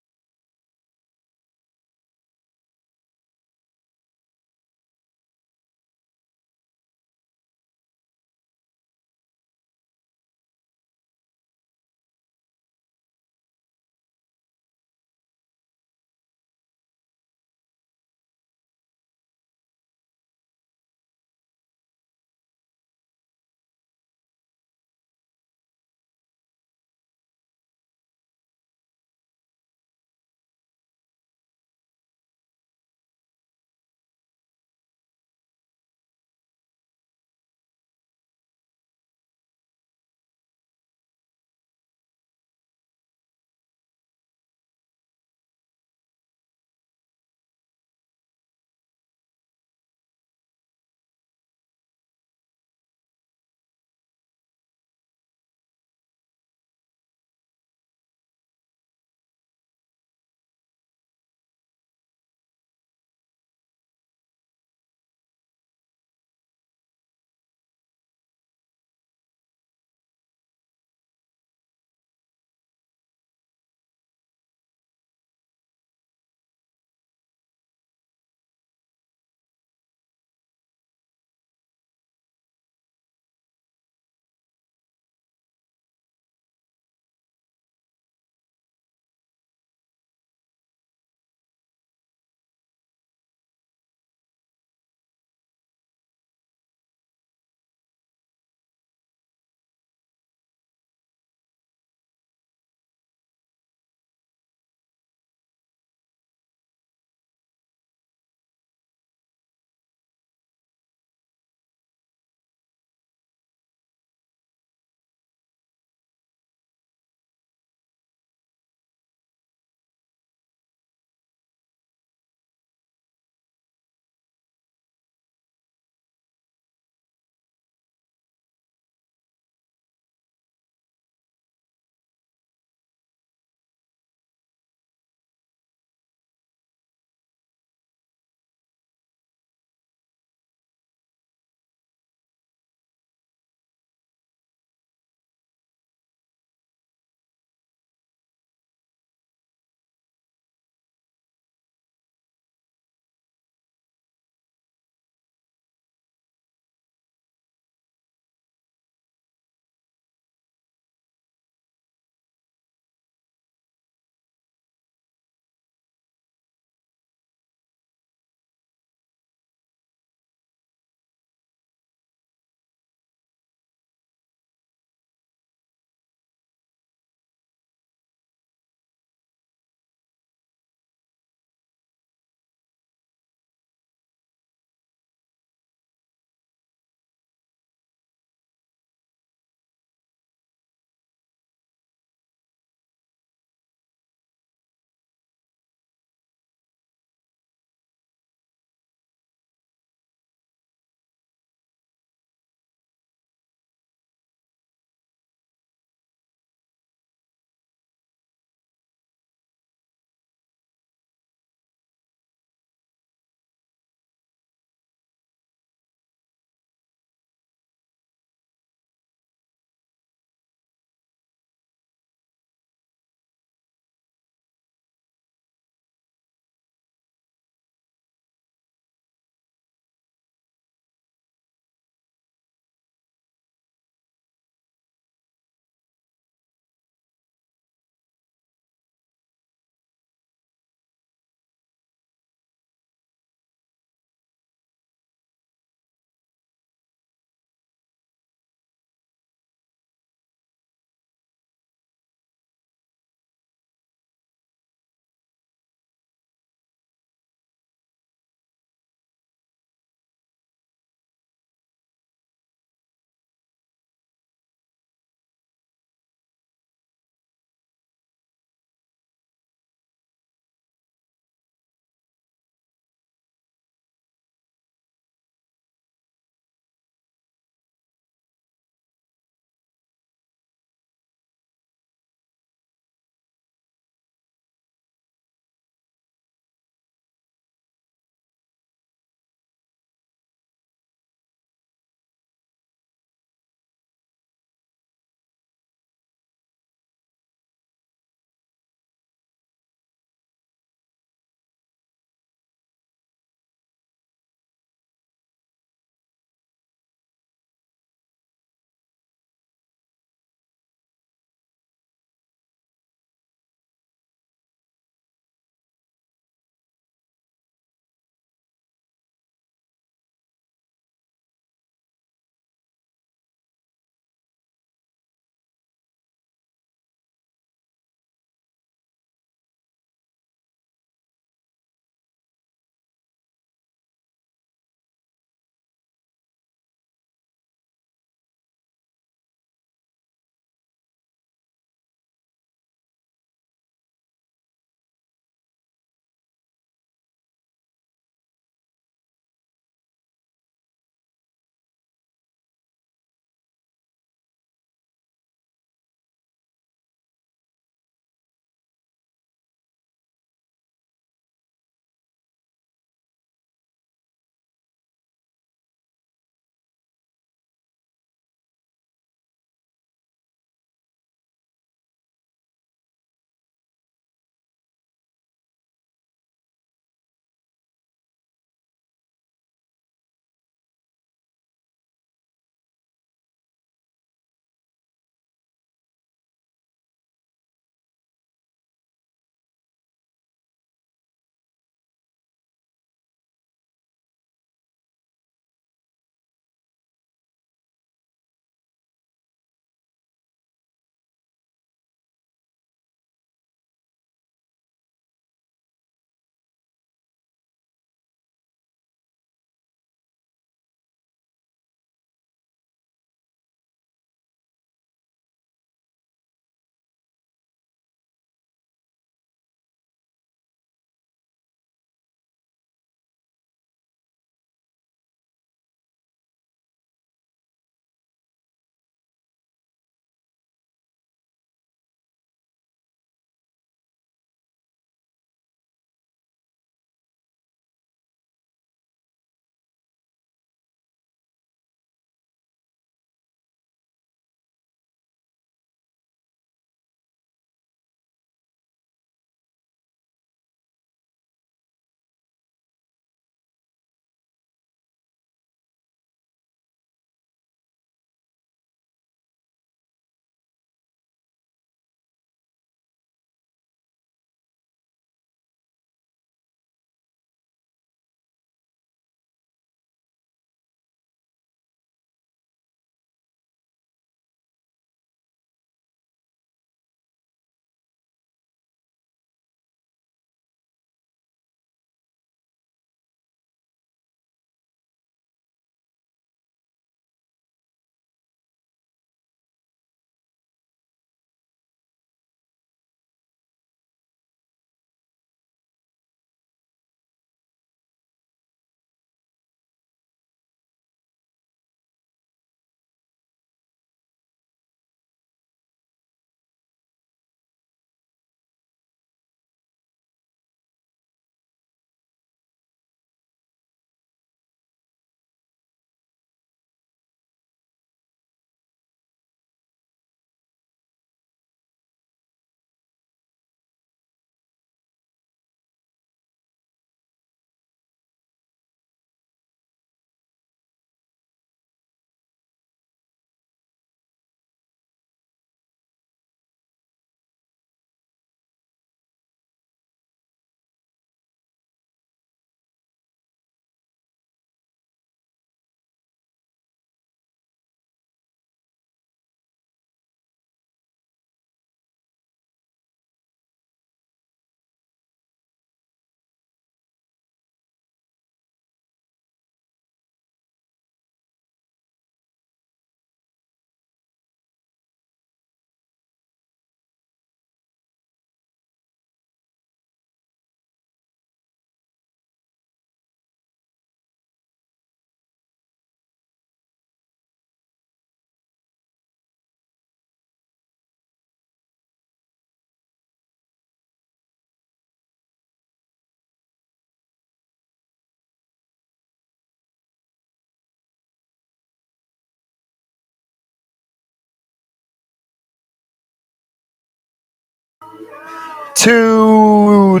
to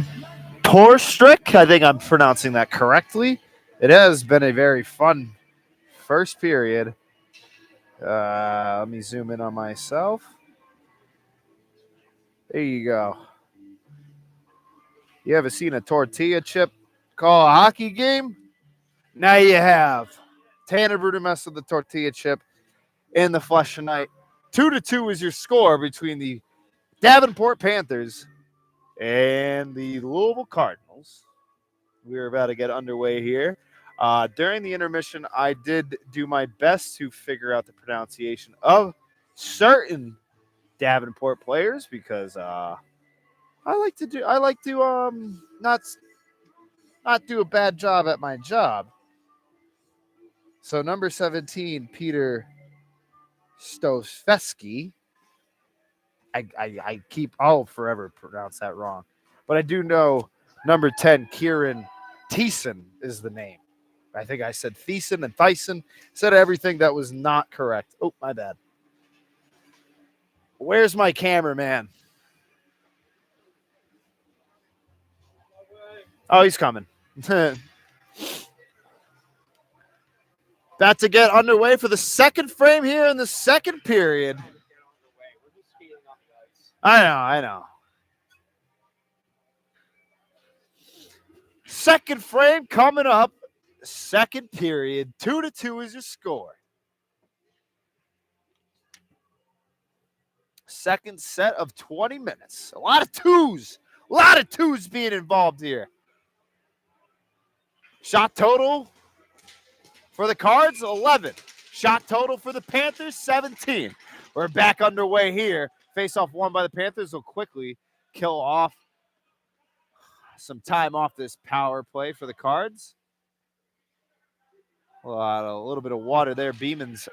Torstrick. I think I'm pronouncing that correctly. It has been a very fun first period. Let me zoom in on myself. There you go. You ever seen a tortilla chip call a hockey game? Now you have. Tanner Brudermess with the tortilla chip in the flush tonight. 2-2 is your score between the Davenport Panthers and the Louisville Cardinals. We're about to get underway here. During the intermission, I did do my best to figure out the pronunciation of certain Davenport players because I like to not do a bad job at my job. So number 17, Peter Stosfesky. I'll forever pronounce that wrong. But I do know number 10, Kieran Thiessen is the name. I think I said Thiessen and Thyssen. Said everything that was not correct. Oh, my bad. Where's my cameraman? Oh, he's coming. About to get underway for the second frame here in the second period. I know. Second frame coming up. Second period. 2-2 is your score. Second set of 20 minutes. A lot of twos. A lot of twos being involved here. Shot total for the Cards, 11. Shot total for the Panthers, 17. We're back underway here. Face-off won by the Panthers will quickly kill off some time off this power play for the Cards. A little bit of water there. Beeman's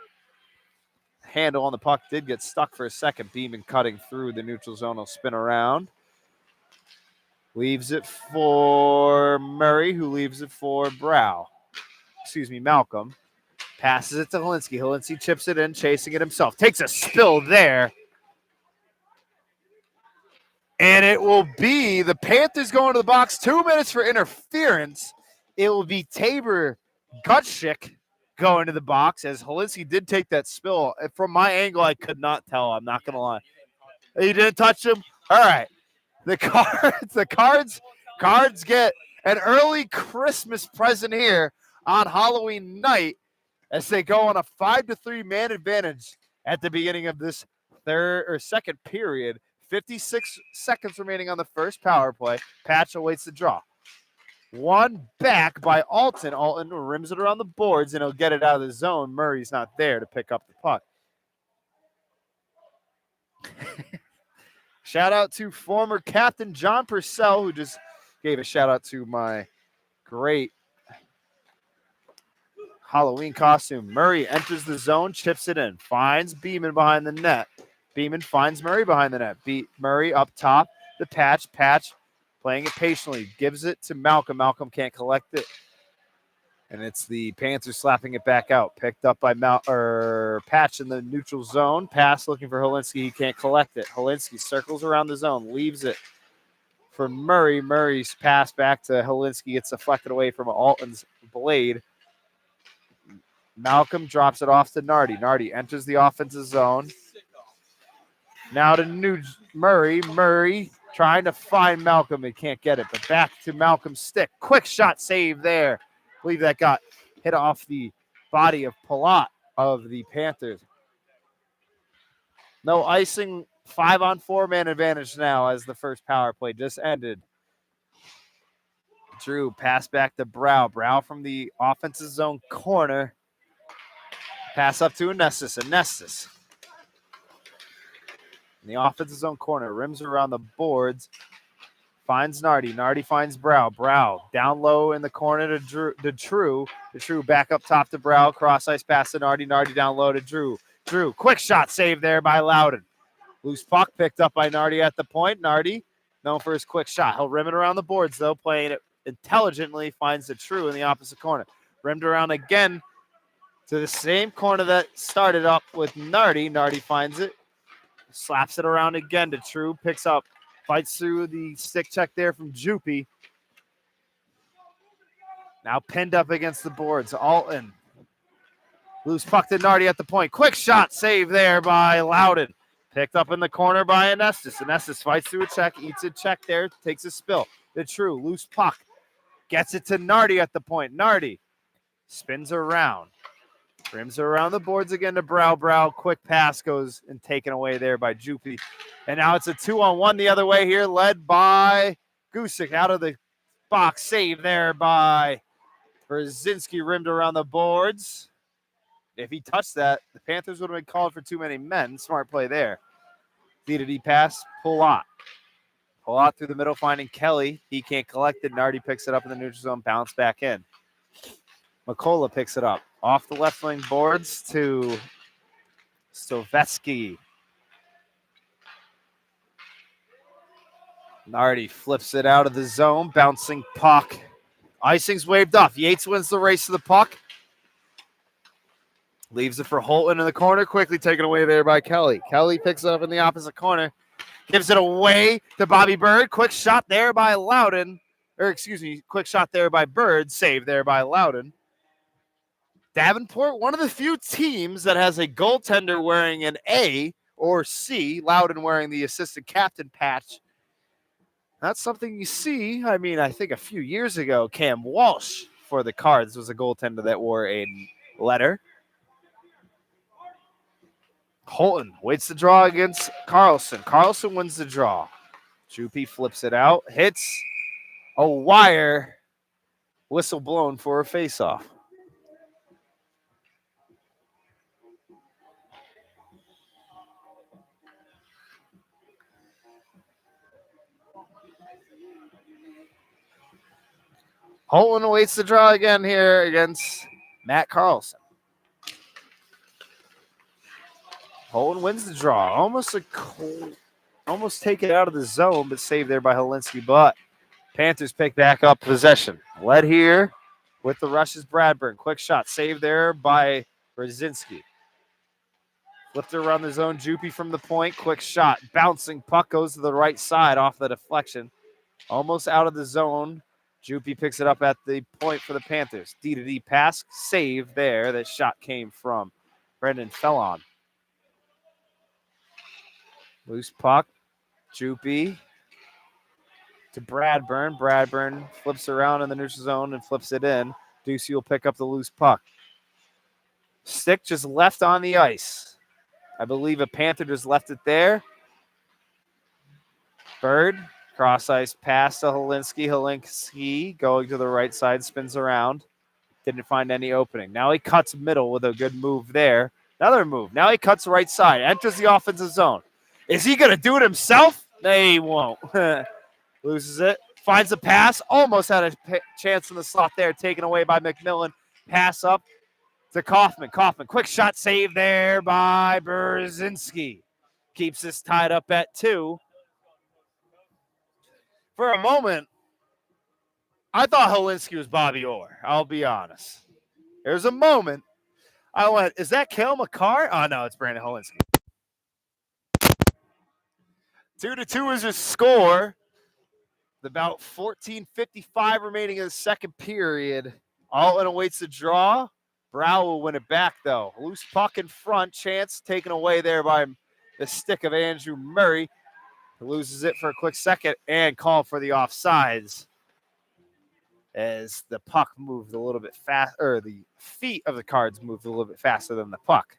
handle on the puck did get stuck for a second. Beeman cutting through the neutral zone will spin around. Leaves it for Murray, who leaves it for Malcolm. Passes it to Helinski. Helinski chips it in, chasing it himself. Takes a spill there. And it will be the Panthers going to the box. 2 minutes for interference. It will be Tabor Gutschik going to the box as Helinski did take that spill. From my angle, I could not tell. I'm not going to lie. He didn't touch him? All right. The Cards get an early Christmas present here on Halloween night as they go on a 5-3 man advantage at the beginning of this second period. 56 seconds remaining on the first power play. Patch awaits the draw. One back by Alton. Alton rims it around the boards, and he'll get it out of the zone. Murray's not there to pick up the puck. Shout out to former captain John Purcell, who just gave a shout out to my great Halloween costume. Murray enters the zone, chips it in, finds Beeman behind the net. Beeman finds Murray behind the net. Murray up top, the Patch playing it patiently, gives it to Malcolm. Malcolm can't collect it. And it's the Panthers slapping it back out. Picked up by Patch in the neutral zone. Pass looking for Helinski. He can't collect it. Helinski circles around the zone. Leaves it for Murray. Murray's pass back to Helinski. Gets deflected away from Alton's blade. Malcolm drops it off to Nardi. Nardi enters the offensive zone. Now to Murray. Murray trying to find Malcolm. He can't get it. But back to Malcolm's stick. Quick shot save there. I believe that got hit off the body of Palat of the Panthers. No icing, 5-on-4 man advantage now as the first power play just ended. Drew pass back to Brow. Brow from the offensive zone corner. Pass up to Anestis. Anestis in the offensive zone corner. Rims around the boards. Finds Nardi. Nardi finds Brow. Brow down low in the corner to Drew. Drew back up top to Brow. Cross ice pass to Nardi. Nardi down low to Drew. Drew, quick shot save there by Loudon. Loose puck picked up by Nardi at the point. Nardi, known for his quick shot. He'll rim it around the boards, though, playing it intelligently. Finds the Drew in the opposite corner. Rimmed around again to the same corner that started up with Nardi. Nardi finds it. Slaps it around again to Drew. Fights through the stick check there from Jupy. Now pinned up against the boards. Alton. Loose puck to Nardi at the point. Quick shot save there by Loudon. Picked up in the corner by Anestis. Anestis fights through a check, eats a check there, takes a spill. The true loose puck. Gets it to Nardi at the point. Nardi spins around. Rims around the boards again to Brow. Brow, quick pass goes and taken away there by Jupy. And now it's a 2-on-1 the other way here, led by Gusick out of the box. Save there by Brzezinski, rimmed around the boards. If he touched that, the Panthers would have been called for too many men. Smart play there. D-to-D pass, Pulot. Pulot through the middle, finding Kelly. He can't collect it. Nardi picks it up in the neutral zone, bounce back in. McCullough picks it up. Off the left wing boards to Stovetsky. Nardi flips it out of the zone, bouncing puck. Icing's waved off. Yates wins the race to the puck. Leaves it for Holton in the corner, quickly taken away there by Kelly. Kelly picks it up in the opposite corner. Gives it away to Bobby Bird. Quick shot there by Loudon. Quick shot there by Bird. Save there by Loudon. Davenport, one of the few teams that has a goaltender wearing an A or C. Loudon wearing the assistant captain patch. That's something you see. I mean, I think a few years ago, Cam Walsh for the Cards was a goaltender that wore a letter. Holton waits the draw against Carlson. Carlson wins the draw. Jupy flips it out, hits a wire, whistle blown for a faceoff. Holton waits the draw again here against Matt Carlson. Holton wins the draw. Almost take it out of the zone, but saved there by Helinski. But Panthers pick back up possession. Led here with the rushes Bradburn. Quick shot. Saved there by Brzezinski. Flipped around the zone. Jupy from the point. Quick shot. Bouncing puck goes to the right side off the deflection. Almost out of the zone. Jupy picks it up at the point for the Panthers. D-to-D pass. Save there. That shot came from Brendan Fellon. Loose puck. Jupy to Bradburn. Bradburn flips around in the neutral zone and flips it in. Ducey will pick up the loose puck. Stick just left on the ice. I believe a Panther just left it there. Bird, cross ice pass to Helinski. Helinski going to the right side, spins around. Didn't find any opening. Now he cuts middle with a good move there. Another move. Now he cuts right side, enters the offensive zone. Is he going to do it himself? No, he won't. Loses it. Finds a pass. Almost had a chance in the slot there. Taken away by McMillan. Pass up to Kaufman. Kaufman. Quick shot save there by Brzezinski. Keeps this tied up at 2. For a moment, I thought Helinski was Bobby Orr. I'll be honest. There's a moment I went, is that Cale McCarr? Oh, no, it's Brandon Helinski. 2-2 is his score. About 14:55 remaining in the second period. Alton awaits the draw. Brow will win it back, though. Loose puck in front. Chance taken away there by the stick of Andrew Murray. He loses it for a quick second and called for the offsides as the puck moved a little bit fast, or the feet of the Cards moved a little bit faster than the puck.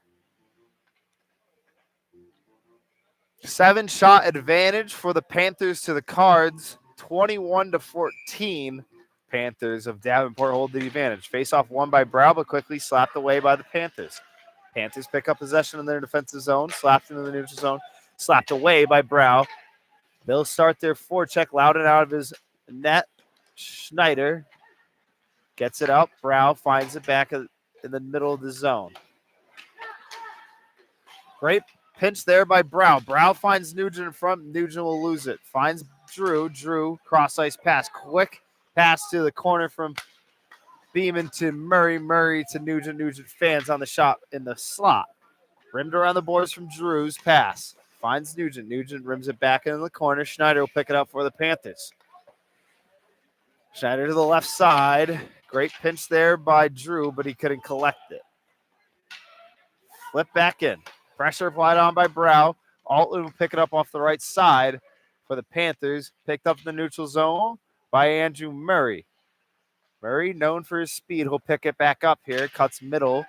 7-shot advantage for the Panthers to the Cards. 21-14. Panthers of Davenport hold the advantage. Face-off won by Brow, but quickly slapped away by the Panthers. Panthers pick up possession in their defensive zone, slapped into the neutral zone, slapped away by Brow. They'll start their forecheck. Loudon out of his net. Schneider gets it up. Brow finds it back in the middle of the zone. Great pinch there by Brow. Brow finds Nugent in front. Nugent will lose it. Finds Drew. Drew, cross-ice pass. Quick pass to the corner from Beeman to Murray. Murray to Nugent. Nugent fans on the shot in the slot. Rimmed around the boards from Drew's pass. finds Nugent. Nugent rims it back into the corner. Schneider will pick it up for the Panthers. Schneider to the left side. Great pinch there by Drew, but he couldn't collect it. Flip back in. Pressure applied on by Brow. Altman will pick it up off the right side for the Panthers. Picked up in the neutral zone by Andrew Murray. Murray, known for his speed, he'll pick it back up here. Cuts middle.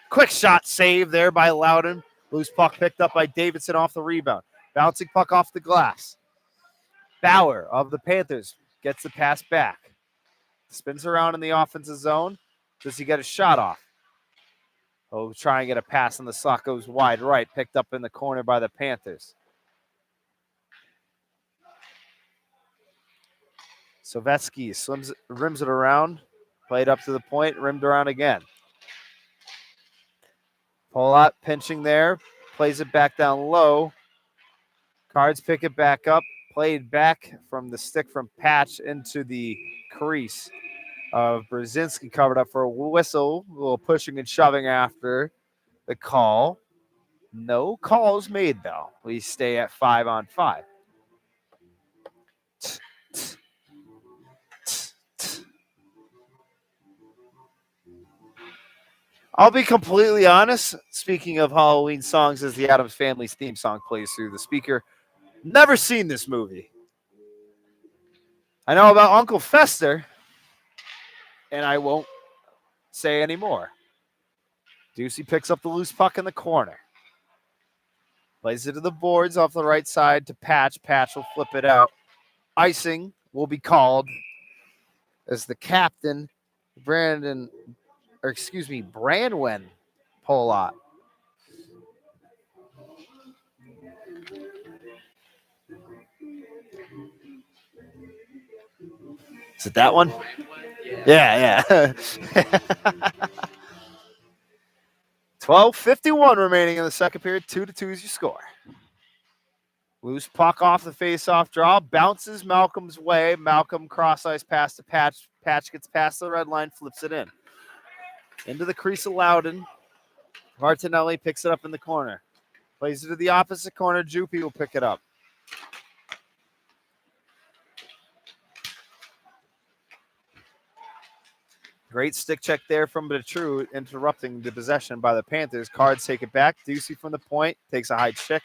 Quick shot save there by Loudon. Loose puck picked up by Davidson off the rebound. Bouncing puck off the glass. Bauer of the Panthers gets the pass back. Spins around in the offensive zone. Does he get a shot off? Oh, try and get a pass, and the slot goes wide right. Picked up in the corner by the Panthers. Sovetsky rims it around. Played up to the point, rimmed around again. Polot pinching there. Plays it back down low. Cards pick it back up. Played back from the stick from Patch into the crease of Brzezinski, covered up for a whistle. A little pushing and shoving after the call. No calls made, though. We stay at 5-on-5. I'll be completely honest. Speaking of Halloween songs, as the Addams Family's theme song plays through the speaker, never seen this movie. I know about Uncle Fester, and I won't say any more. Ducey picks up the loose puck in the corner. Plays it to the boards off the right side to Patch. Patch will flip it out. Icing will be called as the captain, Brandwen Polot. Is it that one? Yeah. 12:51 remaining in the second period. 2-2 is your score. Loose puck off the face-off draw. Bounces Malcolm's way. Malcolm cross-ice pass to Patch. Patch gets past the red line, flips it in. Into the crease of Loudon. Martinelli picks it up in the corner. Plays it to the opposite corner. Juppy will pick it up. Great stick check there from Betru, interrupting the possession by the Panthers. Cards take it back. Ducey from the point. Takes a high stick.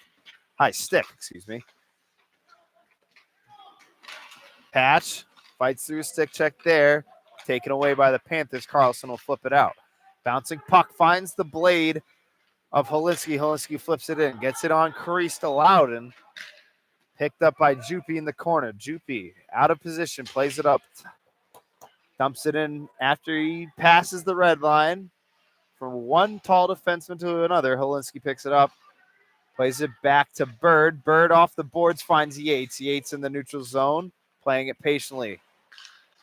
Patch fights through a stick check there. Taken away by the Panthers. Carlson will flip it out. Bouncing puck finds the blade of Holinski. Holinski flips it in. Gets it on crease to Loudon. Picked up by Juppy in the corner. Juppy out of position. Plays it up. Dumps it in after he passes the red line. From one tall defenseman to another, Holinski picks it up. Plays it back to Bird. Bird off the boards finds Yates. Yates in the neutral zone. Playing it patiently.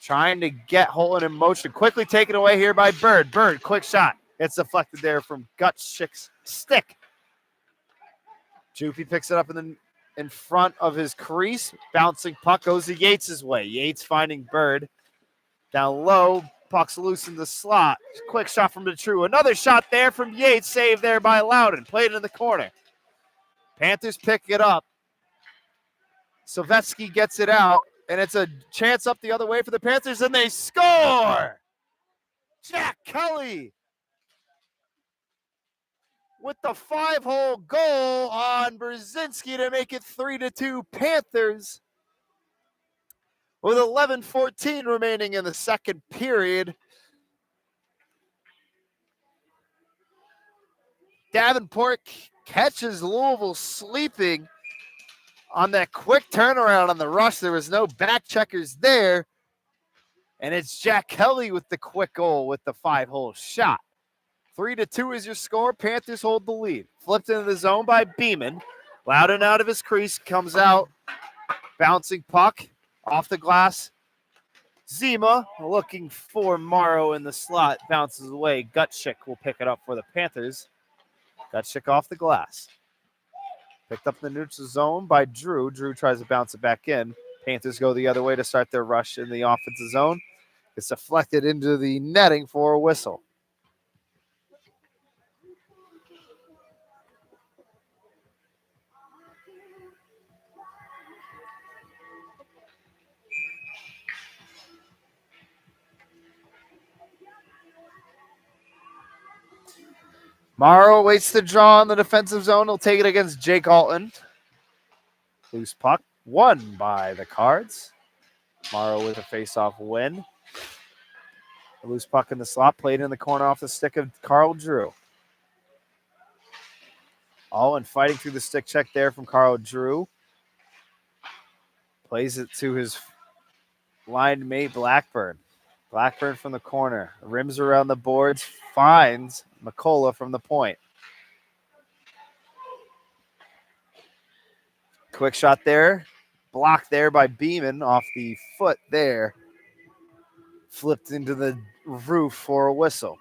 Trying to get Holland in motion. Quickly taken away here by Bird. Bird, quick shot. It's deflected there from Gutschik's stick. Juppy picks it up in front of his crease. Bouncing puck goes to Yates' way. Yates finding Bird. Down low, puck's loose in the slot. Quick shot from Detru. Another shot there from Yates, saved there by Loudon. Played in the corner. Panthers pick it up. Sovetsky gets it out, and it's a chance up the other way for the Panthers, and they score! Jack Kelly with the 5-hole goal on Brzezinski to make it 3-2 Panthers. With 11:14 remaining in the second period. Davenport catches Louisville sleeping on that quick turnaround on the rush. There was no back checkers there. And it's Jack Kelly with the quick goal with the 5-hole shot. 3-2 is your score. Panthers hold the lead. Flipped into the zone by Beeman. Loudon out of his crease, comes out. Bouncing puck. Off the glass, Zima looking for Morrow in the slot. Bounces away. Gutschik will pick it up for the Panthers. Gutschik off the glass. Picked up in the neutral zone by Drew. Drew tries to bounce it back in. Panthers go the other way to start their rush in the offensive zone. It's deflected into the netting for a whistle. Morrow waits to draw in the defensive zone. He'll take it against Jake Alton. Loose puck won by the Cards. Morrow with a face-off win. A loose puck in the slot, played in the corner off the stick of Carl Drew. Alton fighting through the stick check there from Carl Drew. Plays it to his line mate Blackburn. Blackburn from the corner. Rims around the boards. Finds McCullough from the point. Quick shot there. Blocked there by Beeman off the foot there. Flipped into the roof for a whistle.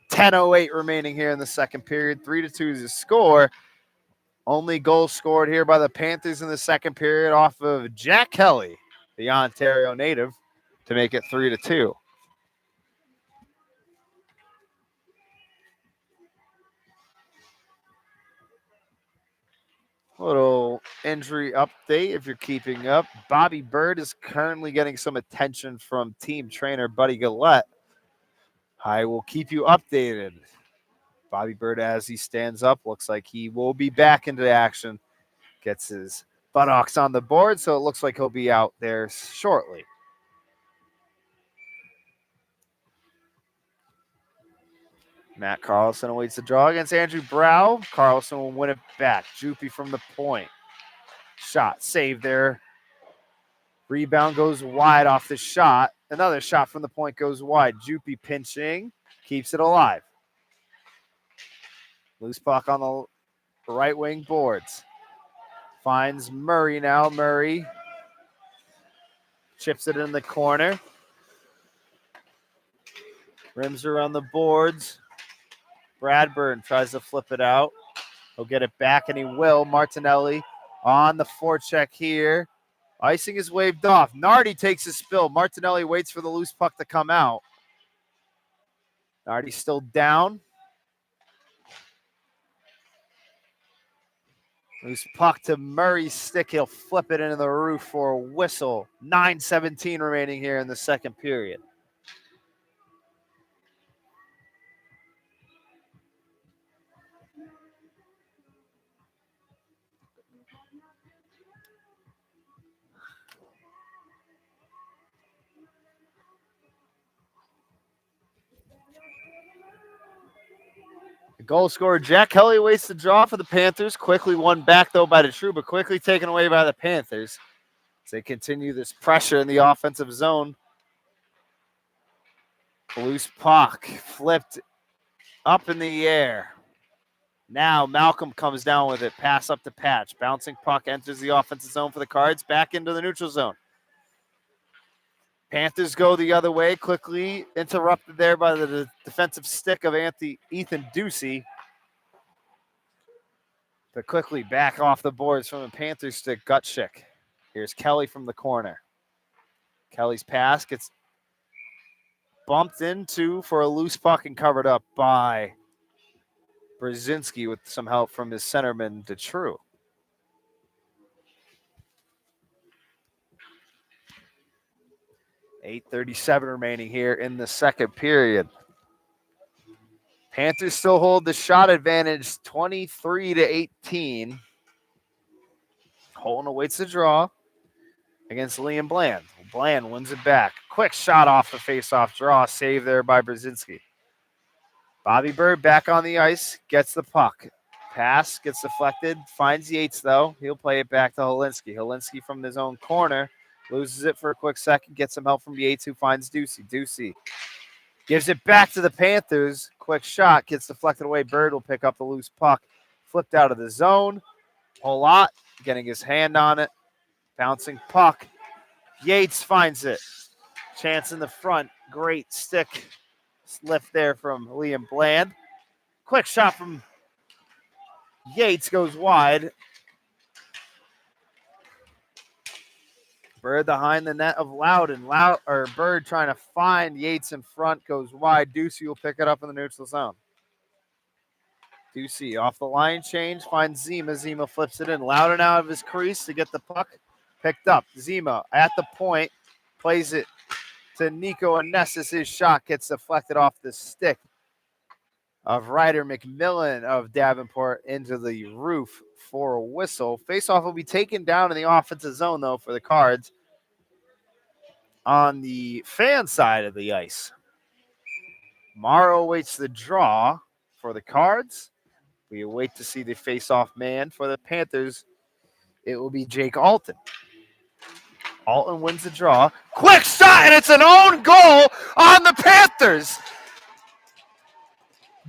10:08 remaining here in the second period. 3-2 is the score. Only goal scored here by the Panthers in the second period off of Jack Kelly, the Ontario native, to make it 3-2. Little injury update if you're keeping up. Bobby Bird is currently getting some attention from team trainer Buddy Gillette. I will keep you updated. Bobby Bird, as he stands up, looks like he will be back into action. Gets his buttocks on the board, so it looks like he'll be out there shortly. Matt Carlson awaits the draw against Andrew Brow. Carlson will win it back. Jupy from the point. Shot saved there. Rebound goes wide off the shot. Another shot from the point goes wide. Jupy pinching. Keeps it alive. Loose puck on the right wing boards. Finds Murray now. Murray chips it in the corner. Rims around the boards. Bradburn tries to flip it out. He'll get it back, and he will. Martinelli on the forecheck here. Icing is waved off. Nardi takes a spill. Martinelli waits for the loose puck to come out. Nardi still down. Loose puck to Murray's stick. He'll flip it into the roof for a whistle. 9:17 remaining here in the second period. The goal scorer, Jack Kelly, waits the draw for the Panthers. Quickly won back, though, by the True, but quickly taken away by the Panthers as they continue this pressure in the offensive zone. Loose puck flipped up in the air. Now Malcolm comes down with it. Pass up to Patch. Bouncing puck enters the offensive zone for the Cards. Back into the neutral zone. Panthers go the other way. Quickly interrupted there by the defensive stick of Ethan Ducey. But quickly back off the boards from the Panthers stick. Gutschik. Here's Kelly from the corner. Kelly's pass gets bumped into for a loose puck and covered up by Brzezinski with some help from his centerman, DeTrue. .837 remaining here in the second period. Panthers still hold the shot advantage 23-18. Holton awaits the draw against Liam Bland. Bland wins it back. Quick shot off the face-off draw. Save there by Brzezinski. Bobby Bird back on the ice. Gets the puck. Pass gets deflected. Finds Yates, though. He'll play it back to Helinski. Helinski from his own corner. Loses it for a quick second. Gets some help from Yates, who finds Ducey. Ducey gives it back to the Panthers. Quick shot. Gets deflected away. Bird will pick up the loose puck. Flipped out of the zone. Whole lot. Getting his hand on it. Bouncing puck. Yates finds it. Chance in the front. Great stick lift there from Liam Bland. Quick shot from Yates goes wide. Bird behind the net of Loudon. Bird trying to find Yates in front, goes wide. Ducey will pick it up in the neutral zone. Ducey off the line change, finds Zima. Zima flips it in. Loudon out of his crease to get the puck picked up. Zima at the point, plays it to Nico Anessis. His shot gets deflected off the stick of Ryder McMillan of Davenport into the roof for a whistle. Faceoff will be taken down in the offensive zone, though, for the Cards on the fan side of the ice. Morrow awaits the draw for the Cards. We await to see the faceoff man for the Panthers. It will be Jake Alton. Alton wins the draw. Quick shot, and it's an own goal on the Panthers.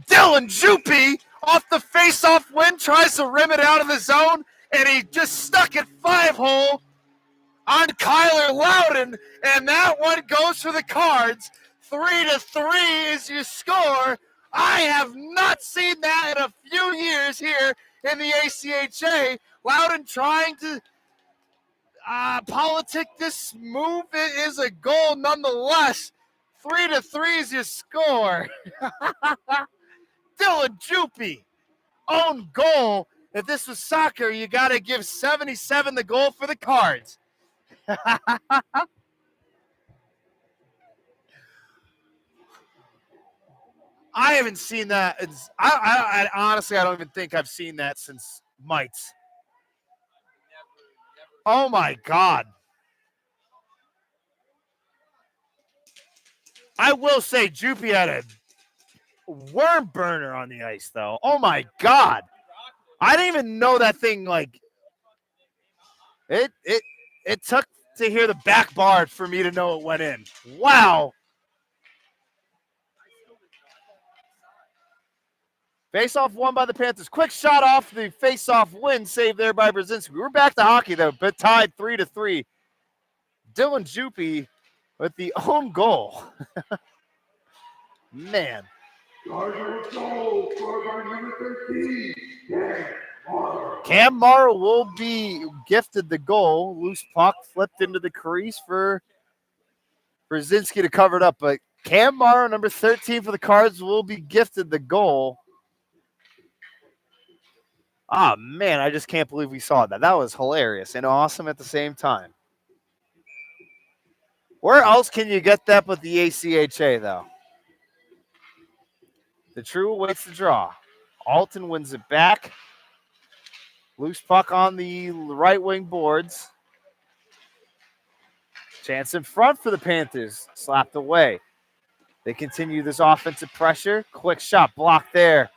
Dylan Juppy off the face-off win, tries to rim it out of the zone, and he just stuck it 5-hole on Kyler Loudon, and that one goes for the Cards. 3-3 is your score. I have not seen that in a few years here in the ACHA. Loudon trying to politic this move. It is a goal nonetheless. 3-3 is your score. Dylan Juppy, own goal. If this was soccer, you got to give 77 the goal for the Cards. I haven't seen that. I honestly, I don't even think I've seen that since Mites. Oh, my God. I will say Juppy had a worm burner on the ice, though. Oh, my God. I didn't even know that thing, like, it took to hear the back bar for me to know it went in. Wow. Face-off won by the Panthers. Quick shot off the face-off win, saved there by Brzezinski. We're back to hockey, though, but tied 3-3. Dylan Juppy with the own goal. Man. Goal scored by number 13, Cam Morrow will be gifted the goal. Loose puck flipped into the crease for Brzezinski to cover it up, but Cam Morrow, number 13 for the Cards, will be gifted the goal. Oh, man, I just can't believe we saw that. That was hilarious and awesome at the same time. Where else can you get that but the ACHA, though? The True awaits the draw. Alton wins it back. Loose puck on the right wing boards. Chance in front for the Panthers. Slapped away. They continue this offensive pressure. Quick shot blocked there.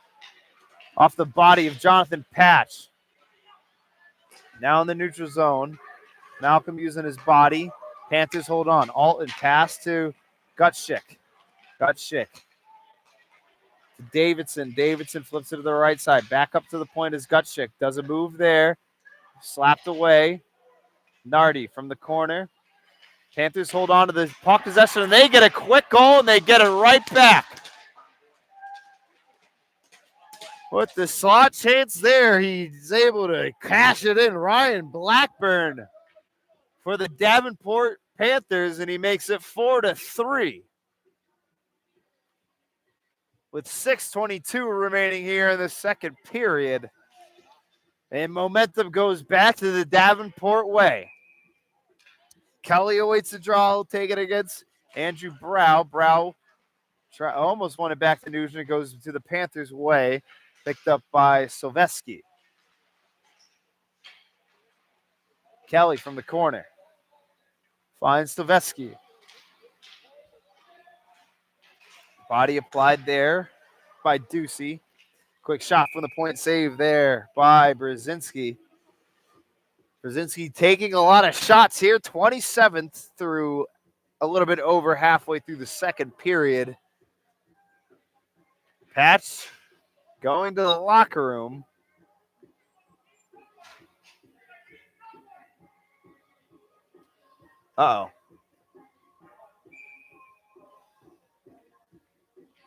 Off the body of Jonathan Patch. Now in the neutral zone. Malcolm using his body. Panthers hold on. Alton pass to Gutschick. To Davidson. Davidson flips it to the right side. Back up to the point is Gutschick. Does a move there. Slapped away. Nardi from the corner. Panthers hold on to the puck possession, and they get a quick goal, and they get it right back. With the slot chance there, he's able to cash it in. Ryan Blackburn for the Davenport Panthers, and he makes it 4-3. With 6:22 remaining here in the second period. And momentum goes back to the Davenport way. Kelly awaits the draw. He'll take it against Andrew Brow. Brow almost won it back to Nugent. It goes to the Panthers' way. Picked up by Silveski. Kelly from the corner. Finds Silveski. Body applied there by Ducey. Quick shot from the point, save there by Brzezinski. Brzezinski taking a lot of shots here. 27th through a little bit over halfway through the second period. Patch going to the locker room. Uh-oh.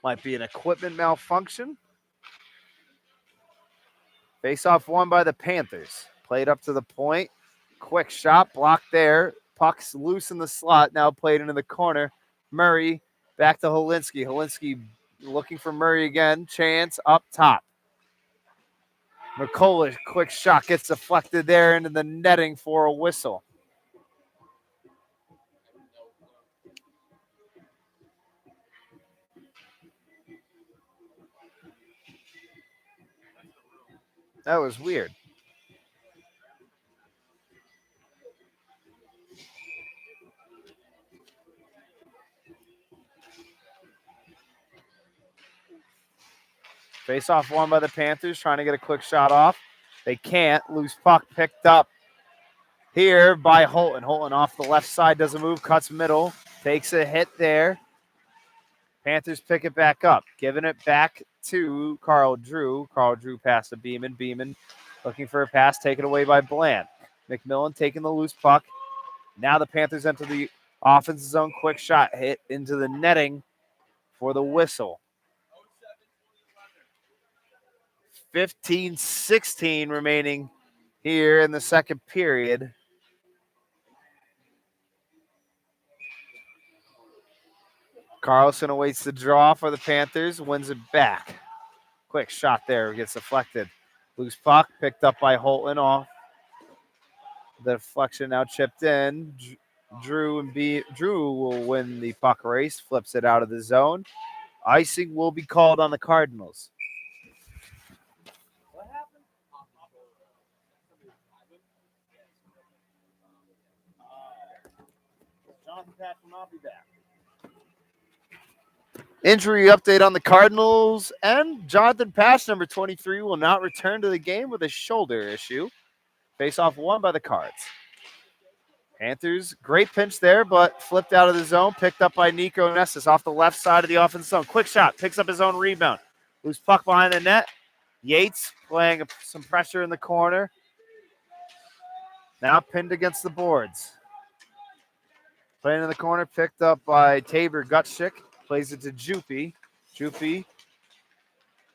Might be an equipment malfunction. Face-off won by the Panthers. Played up to the point. Quick shot, blocked there. Puck's loose in the slot, now played into the corner. Murray back to Holinski. Holinski looking for Murray again. Chance up top. McCullough, quick shot, gets deflected there into the netting for a whistle. That was weird. Face off won by the Panthers, trying to get a quick shot off. They can't. Loose puck picked up here by Holton. Holton off the left side, doesn't move, cuts middle, takes a hit there. Panthers pick it back up, giving it back to Carl Drew. Carl Drew pass to Beeman. Beeman looking for a pass, taken away by Bland. McMillan taking the loose puck. Now the Panthers enter the offensive zone. Quick shot hit into the netting for the whistle. 15-16 remaining here in the second period. Carlson awaits the draw for the Panthers, wins it back. Quick shot there, gets deflected. Loose puck picked up by Holton off. The deflection now chipped in. Drew will win the puck race, flips it out of the zone. Icing will be called on the Cardinals. What happened? Jonathan Patch will not be back. Injury update on the Cardinals, and Jonathan Patch, number 23, will not return to the game with a shoulder issue. Face-off won by the Cards. Panthers, great pinch there, but flipped out of the zone, picked up by Nico Nestis off the left side of the offensive zone. Quick shot, picks up his own rebound. Loose puck behind the net. Yates playing some pressure in the corner. Now pinned against the boards. Playing in the corner, picked up by Tabor Gutschik. Plays it to Jupy. Jupy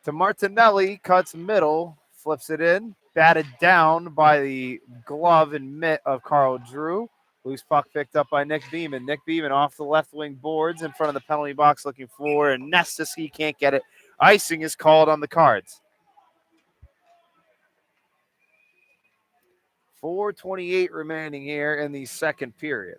to Martinelli, cuts middle, flips it in. Batted down by the glove and mitt of Carl Drew. Loose puck picked up by Nick Beeman. Nick Beeman off the left wing boards in front of the penalty box looking for and Nestis. He can't get it. Icing is called on the Cards. 4:28 remaining here in the second period.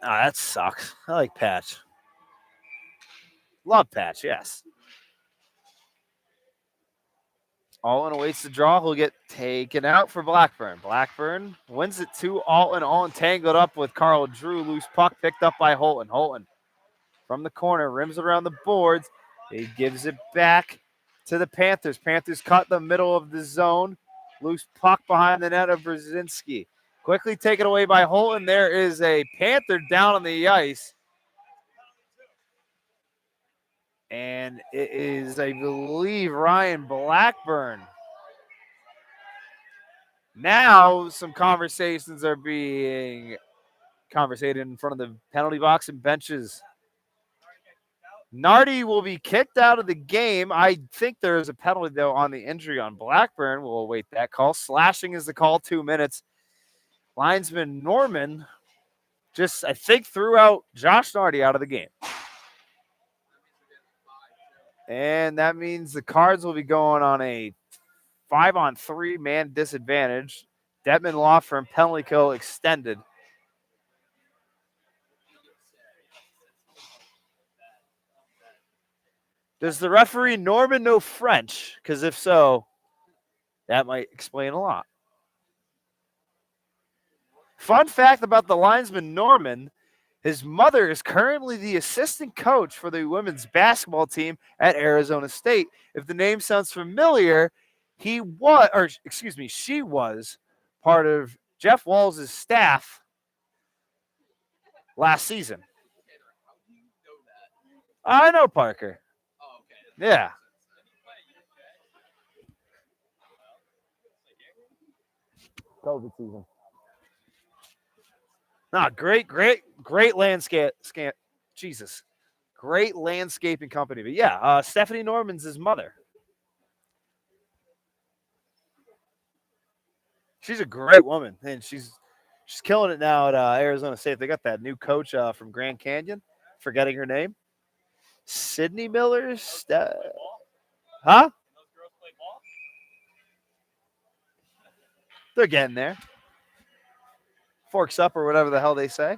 Ah, that sucks. I like Patch. Love Patch, yes. Allen awaits the draw. He'll get taken out for Blackburn. Blackburn wins it to Alton. Alton tangled up with Carl Drew. Loose puck picked up by Holton. Holton from the corner, rims around the boards. He gives it back to the Panthers. Panthers cut the middle of the zone. Loose puck behind the net of Brzezinski. Quickly taken away by Holton. There is a Panther down on the ice. And it is, I believe, Ryan Blackburn. Now some conversations are being conversated in front of the penalty box and benches. Nardi will be kicked out of the game. I think there is a penalty, though, on the injury on Blackburn. We'll await that call. Slashing is the call, 2 minutes. Linesman Norman just, I think, threw out Josh Nardi out of the game. And that means the Cards will be going on a 5-on-3 man disadvantage. Detman Law Firm penalty kill extended. Does the referee Norman know French? Because if so, that might explain a lot. Fun fact about the linesman Norman, his mother is currently the assistant coach for the women's basketball team at Arizona State. If the name sounds familiar, she was part of Jeff Walls' staff last season. I know Parker. Yeah. COVID season. Great landscape. Jesus. Great landscaping company. But yeah, Stephanie Norman's his mother. She's a great woman, and she's killing it now at Arizona State. They got that new coach from Grand Canyon. Forgetting her name. Sydney Miller. Huh? They're getting there. Forks up or whatever the hell they say.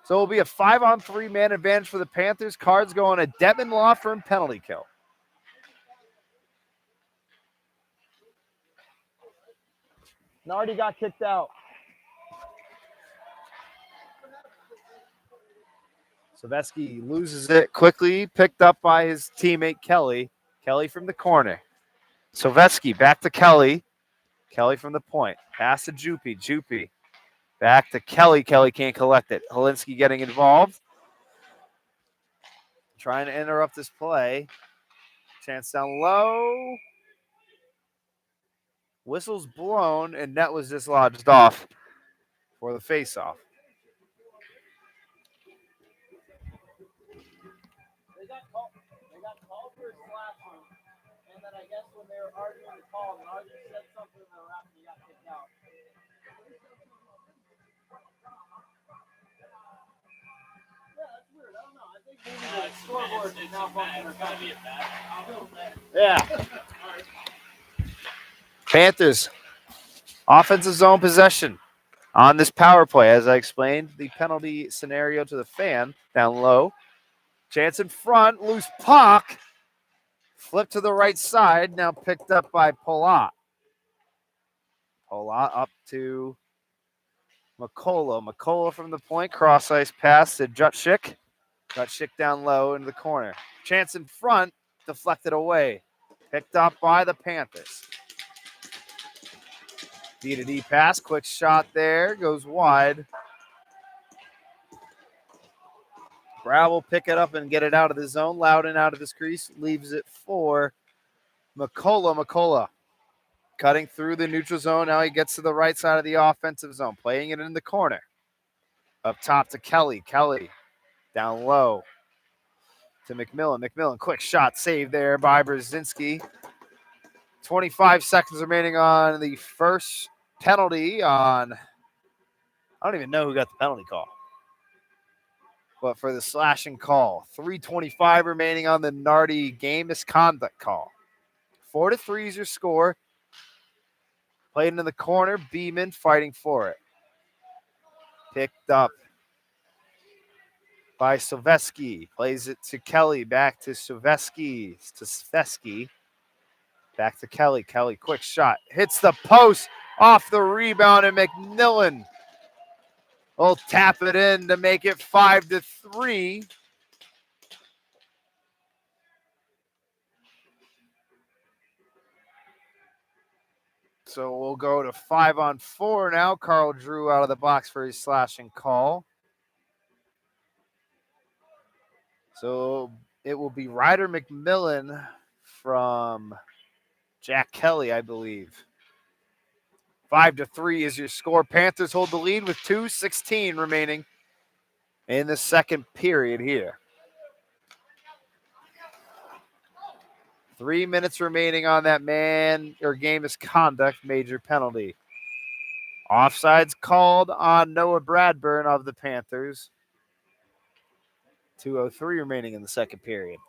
So it'll be a 5-on-3 man advantage for the Panthers. Cards go on a Devin Law Firm penalty kill. Nardi got kicked out. Silvesky loses it quickly, picked up by his teammate Kelly. Kelly from the corner. Silvesky back to Kelly. Kelly from the point. Pass to Jupy. Jupy back to Kelly. Kelly can't collect it. Holinsky getting involved. Trying to interrupt this play. Chance down low. Whistle's blown, and net was dislodged off for the faceoff. They got called for a slashing, and then I guess when they were arguing the call, Nardi said something to the ref and he got kicked out. Yeah, that's weird. I don't know. I think maybe the scoreboard is now functioning. Yeah. Panthers, offensive zone possession on this power play. As I explained, the penalty scenario to the fan down low. Chance in front, loose puck. Flip to the right side, now picked up by Polat. Polat up to McCullough. McCullough from the point, cross ice pass to Jutschik. Jutschik down low into the corner. Chance in front, deflected away. Picked up by the Panthers. D-to-D pass, quick shot there, goes wide. Brow will pick it up and get it out of the zone. Loudon out of his crease, leaves it for McCullough. McCullough cutting through the neutral zone. Now he gets to the right side of the offensive zone, playing it in the corner. Up top to Kelly. Kelly down low to McMillan. McMillan, quick shot, save there by Brzezinski. 25 seconds remaining on the first penalty on, I don't even know who got the penalty call. But for the slashing call, 3:25 remaining on the Nardi game misconduct call. 4-3 is your score. Played into the corner, Beeman fighting for it. Picked up by Silvesky. Plays it to Kelly, back to Silvesky. Back to Kelly. Kelly, quick shot. Hits the post off the rebound, and McMillan will tap it in to make it 5-3. So we'll go to 5-on-4 now. Carl Drew out of the box for his slashing call. So it will be Ryder McMillan from Jack Kelly, I believe. 5-3 is your score. Panthers hold the lead with 2:16 remaining in the second period here. 3 minutes remaining on that man or game misconduct major penalty. Offsides called on Noah Bradburn of the Panthers. 2:03 remaining in the second period.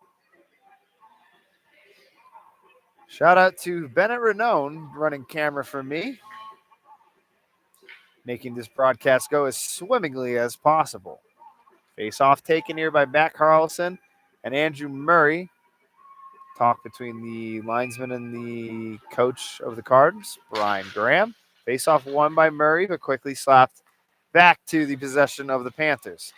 Shout out to Bennett Renone running camera for me, making this broadcast go as swimmingly as possible. Face-off taken here by Matt Carlson and Andrew Murray. Talk between the linesman and the coach of the Cards, Brian Graham. Face-off won by Murray, but quickly slapped back to the possession of the Panthers.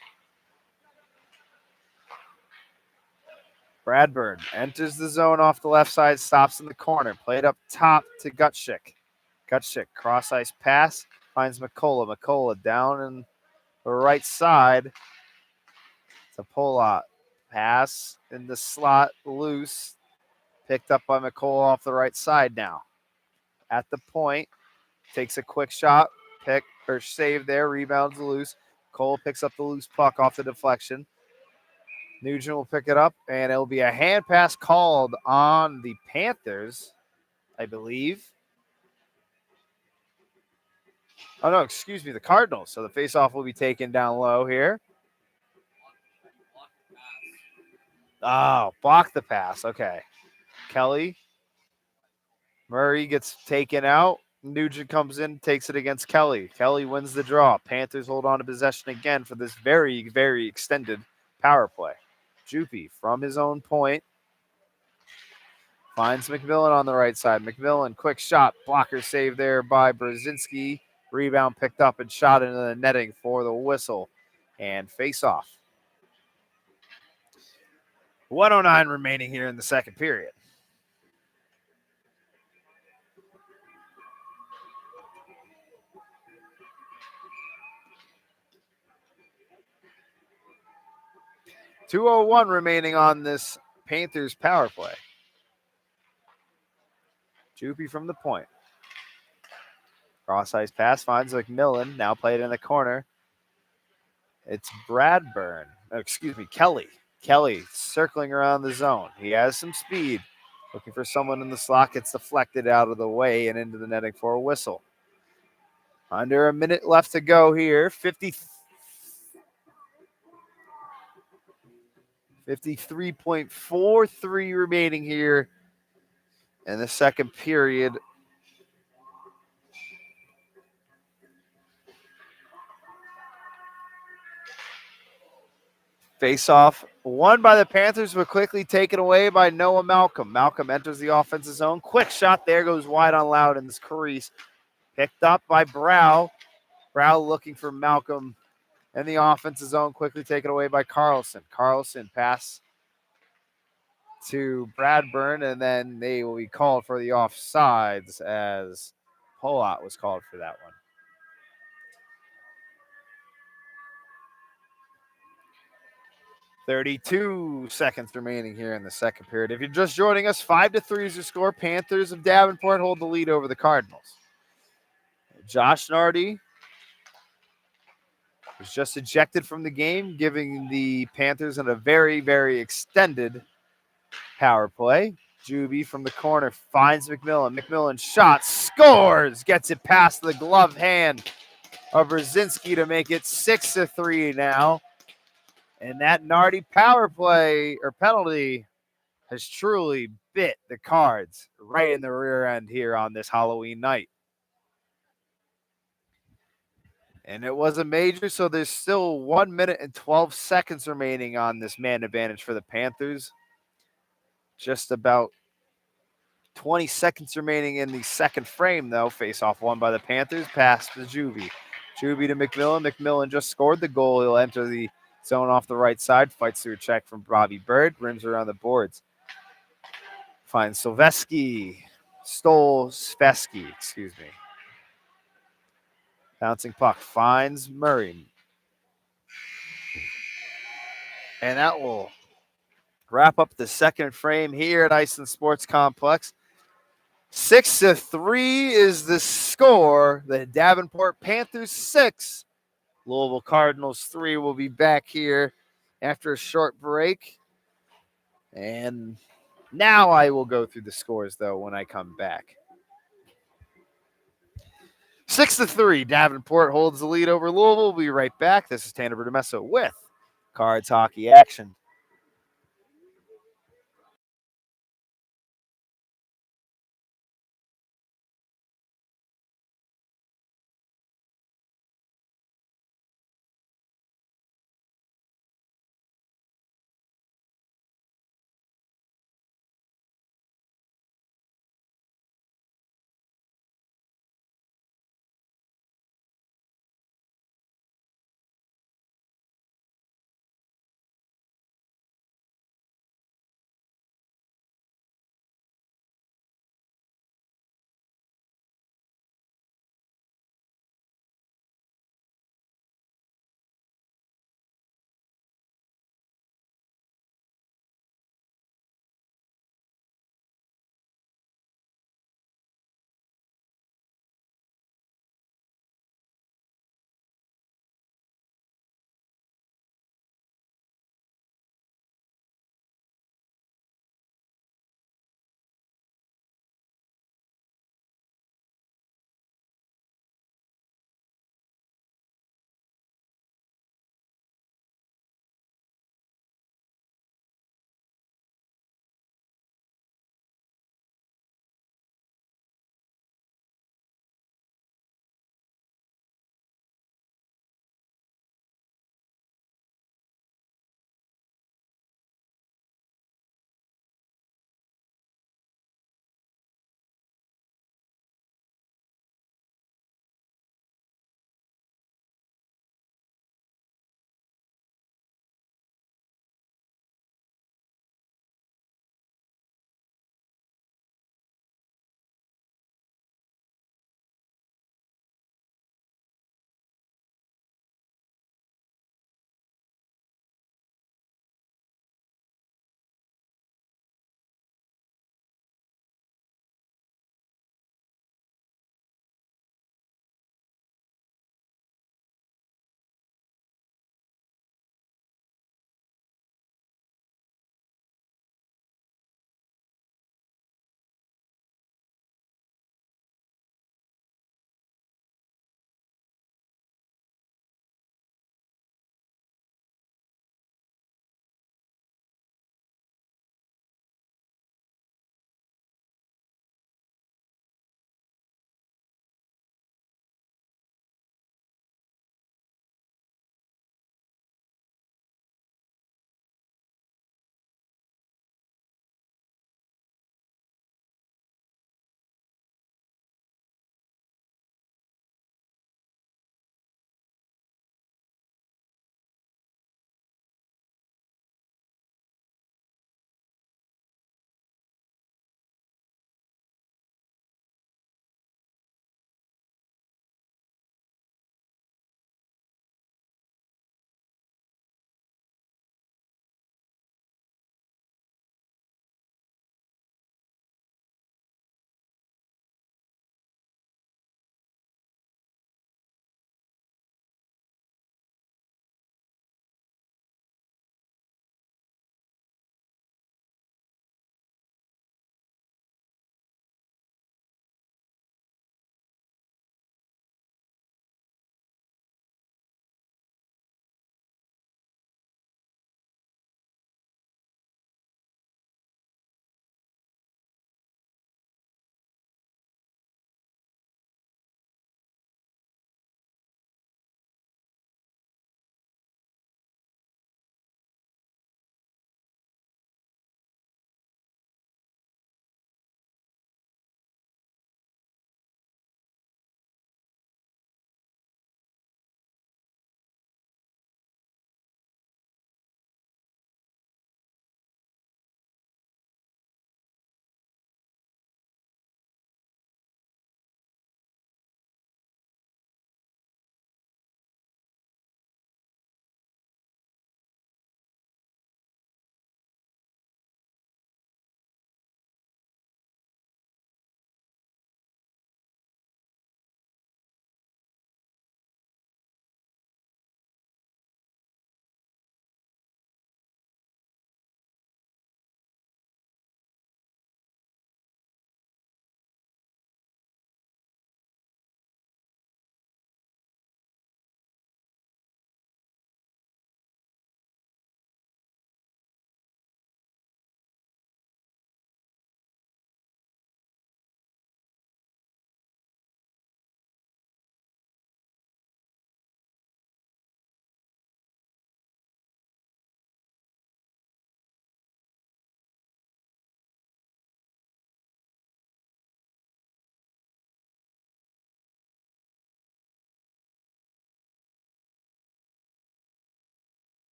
Bradburn enters the zone off the left side, stops in the corner. Played up top to Gutschik. Gutschik, cross-ice pass, finds McCullough. McCullough down in the right side to Polat. Pass in the slot, loose. Picked up by McCullough off the right side now. At the point, takes a quick shot, save there, rebounds loose. Cole picks up the loose puck off the deflection. Nugent will pick it up, and it'll be a hand pass called on the Panthers, I believe. Oh, no, excuse me, the Cardinals. So the faceoff will be taken down low here. Oh, block the pass. Okay. Kelly. Murray gets taken out. Nugent comes in, takes it against Kelly. Kelly wins the draw. Panthers hold on to possession again for this very, very extended power play. Jupy from his own point finds McMillan on the right side. McMillan, quick shot. Blocker save there by Brzezinski. Rebound picked up and shot into the netting for the whistle. And face off. 1:09 remaining here in the second period. .201 remaining on this Panthers power play. Jupy from the point. Cross-ice pass finds McMillan. Now played in the corner. It's Kelly. Kelly circling around the zone. He has some speed. Looking for someone in the slot. Gets deflected out of the way and into the netting for a whistle. Under a minute left to go here. 53.43 remaining here in the second period. Face-off won by the Panthers, but quickly taken away by Noah Malcolm. Malcolm enters the offensive zone. Quick shot there, goes wide on Loudon's crease. Picked up by Brow. Brow looking for Malcolm in the offensive zone. Quickly taken away by Carlson. Carlson pass to Bradburn, and then they will be called for the offsides as Polott was called for that one. 32 seconds remaining here in the second period. If you're just joining us, 5-3 is your score. Panthers of Davenport hold the lead over the Cardinals. Josh Nardi was just ejected from the game, giving the Panthers a very, very extended power play. Juby from the corner finds McMillan. McMillan shot, scores, gets it past the glove hand of Brzezinski to make it 6-3 now. And that Nardi power play or penalty has truly bit the Cards right in the rear end here on this Halloween night. And it was a major, so there's still 1 minute and 12 seconds remaining on this man advantage for the Panthers. Just about 20 seconds remaining in the second frame, though. Face-off won by the Panthers. Pass to Juvie. Juvie to McMillan. McMillan just scored the goal. He'll enter the zone off the right side. Fights through a check from Bobby Bird. Rims around the boards. Finds Silveski. Svesky. Bouncing puck. Finds Murray. And that will wrap up the second frame here at Iceland Sports Complex. 6-3 is the score. The Davenport Panthers 6. Louisville Cardinals 3 will be back here after a short break. And now I will go through the scores, though, when I come back. 6-3, Davenport holds the lead over Louisville. We'll be right back. This is Tanner Berdemesso with Cards Hockey Action.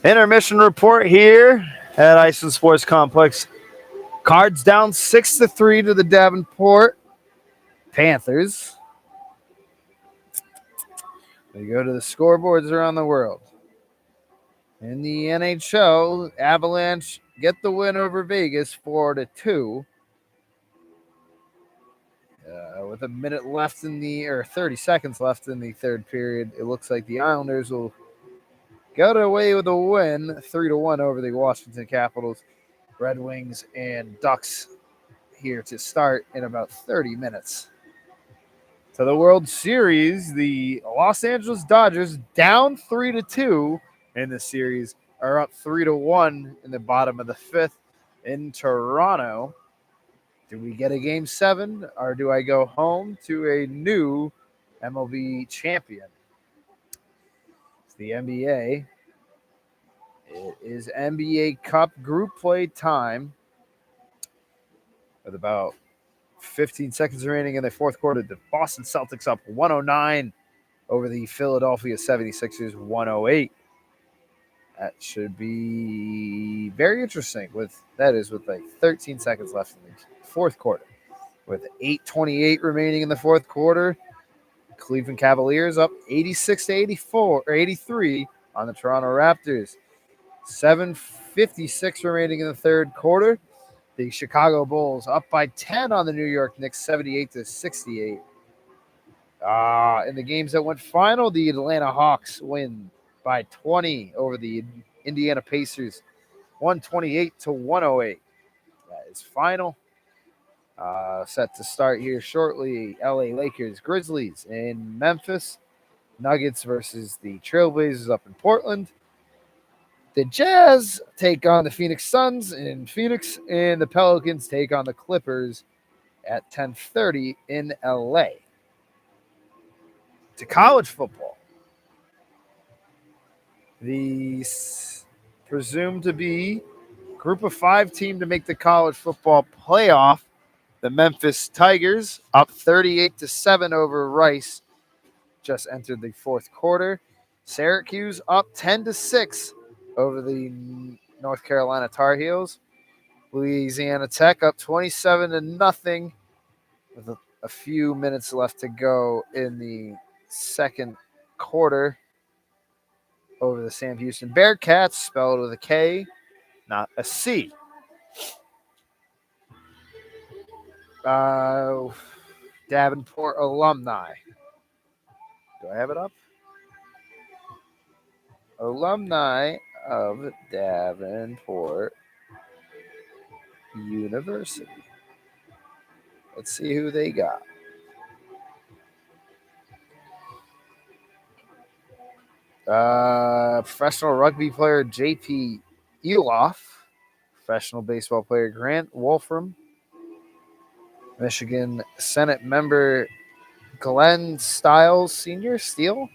Intermission report here at Iceland Sports Complex. Cards down 6-3 to the Davenport Panthers. We go to the scoreboards around the world. In the NHL, Avalanche get the win over Vegas 4-2. With a minute left or 30 seconds left in the third period, it looks like the Islanders will get away with a win 3-1 over the Washington Capitals. Red Wings and Ducks here to start in about 30 minutes. To the World Series, the Los Angeles Dodgers down 3-2 in the series are up 3-1 in the bottom of the fifth in Toronto. Do we get a game 7 or do I go home to a new MLB champion? It's the NBA. It is NBA Cup group play time with about 15 seconds remaining in the fourth quarter. The Boston Celtics up 109 over the Philadelphia 76ers 108. That should be very interesting with like 13 seconds left in the fourth quarter. With 8:28 remaining in the fourth quarter, Cleveland Cavaliers up 86-84 or 83 on the Toronto Raptors. 7:56 remaining in the third quarter. The Chicago Bulls up by 10 on the New York Knicks, 78-68. In the games that went final, the Atlanta Hawks win by 20 over the Indiana Pacers, 128-108. That is final. Set to start here shortly. LA Lakers, Grizzlies in Memphis. Nuggets versus the Trailblazers up in Portland. The Jazz take on the Phoenix Suns in Phoenix, and the Pelicans take on the Clippers at 10:30 in LA. To college football. The presumed to be group of 5 team to make the college football playoff. The Memphis Tigers up 38-7 over Rice. Just entered the fourth quarter. Syracuse up 10-6 over the North Carolina Tar Heels. Louisiana Tech up 27-0 with a few minutes left to go in the second quarter over the Sam Houston Bearcats, spelled with a K, not a C. Davenport alumni. Do I have it up? Alumni of Davenport University. Let's see who they got. Professional rugby player J.P. Eloff. Professional baseball player Grant Wolfram. Michigan Senate member Glenn Stiles Sr. Steele.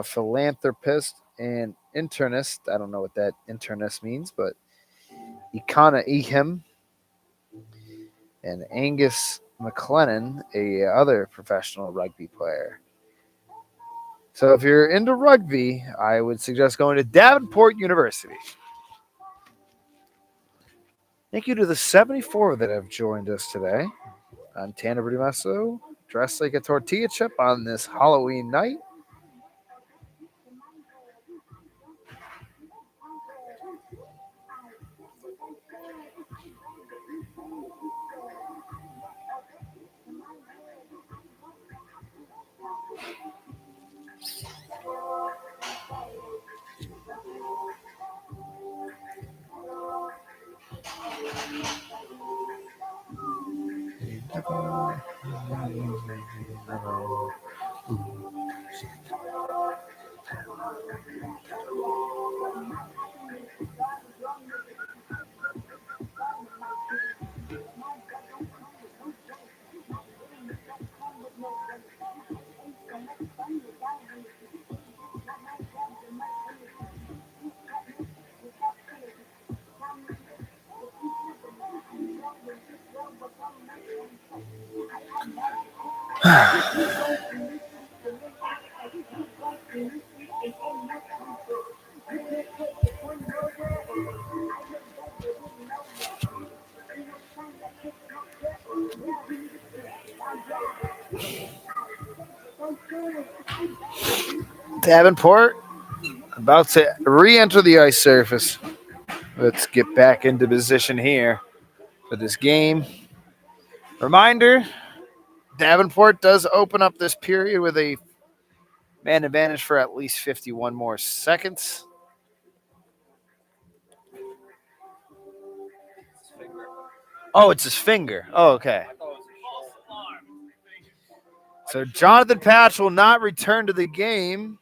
Philanthropist and internist. I don't know what that internist means, but Ikana Ehem. And Angus McLennan, a other professional rugby player. So if you're into rugby, I would suggest going to Davenport University. Thank you to the 74 that have joined us today. I'm Tanner Brimasso, dressed like a tortilla chip on this Halloween night. Davenport about to re-enter the ice surface. Let's get back into position here for this game. Reminder, Davenport does open up this period with a man advantage for at least 51 more seconds. Oh, it's his finger. Oh, okay. So Jonathan Patch will not return to the game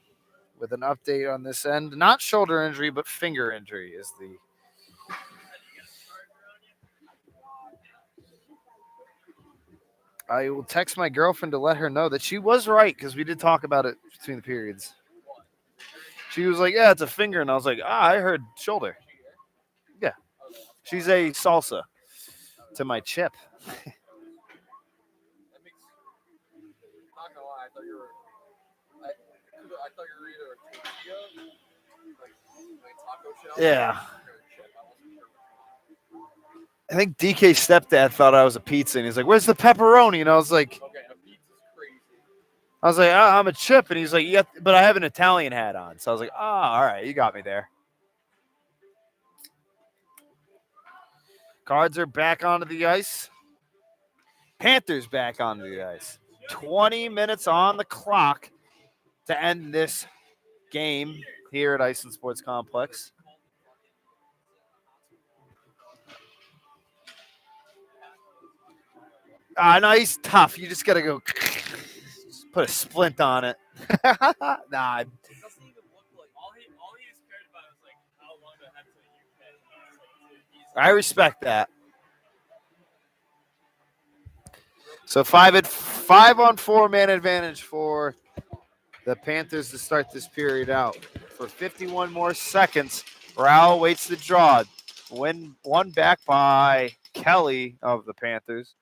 with an update on this end. Not shoulder injury, but finger injury is the. I will text my girlfriend to let her know that she was right because we did talk about it between the periods. She was like, "Yeah, it's a finger," and I was like, I heard shoulder." Yeah, she's a salsa to my chip. Not gonna lie, I thought you were either a tortilla, like taco shell. Yeah. I think DK's stepdad thought I was a pizza, and he's like, "Where's the pepperoni?" And I was like, Okay, a pizza's crazy. I'm a chip," and he's like, "Yeah, but I have an Italian hat on." So I was like, all right, you got me there." Cards are back onto the ice. Panthers back onto the ice. 20 minutes on the clock to end this game here at Ice and Sports Complex. No, he's tough. You just got to go just put a splint on it. Nah, It doesn't even look like all he was cared about was like how long the head to you can. I respect that. So 5-on-4 man advantage for the Panthers to start this period out. For 51 more seconds, Rao waits the draw. One back by Kelly of the Panthers.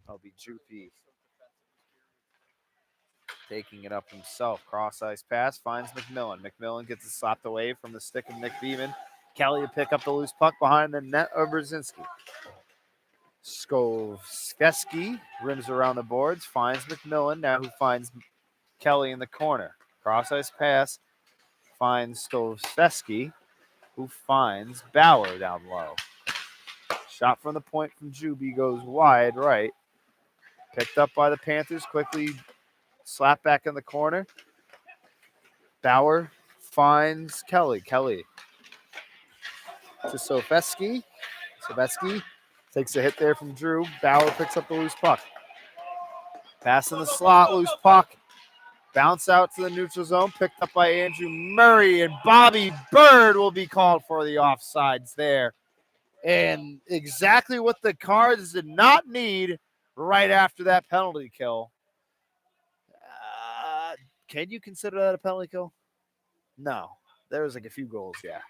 That'll be Droopy taking it up himself. Cross ice pass finds McMillan. McMillan gets it slapped away from the stick of Nick Beeman. Kelly will pick up the loose puck behind the net of Brzezinski. Skovsky rims around the boards, finds McMillan. Now who finds Kelly in the corner. Cross ice pass finds Skovsky, who finds Bauer down low. Shot from the point from Juby goes wide right. Picked up by the Panthers, quickly slapped back in the corner. Bauer finds Kelly. Kelly to Sovetsky. Sovetsky takes a hit there from Drew. Bauer picks up the loose puck. Pass in the slot, loose puck. Bounce out to the neutral zone, picked up by Andrew Murray, and Bobby Bird will be called for the offsides there. And exactly what the Cards did not need right after that penalty kill. Can you consider that a penalty kill? No. There was like a few goals, yeah.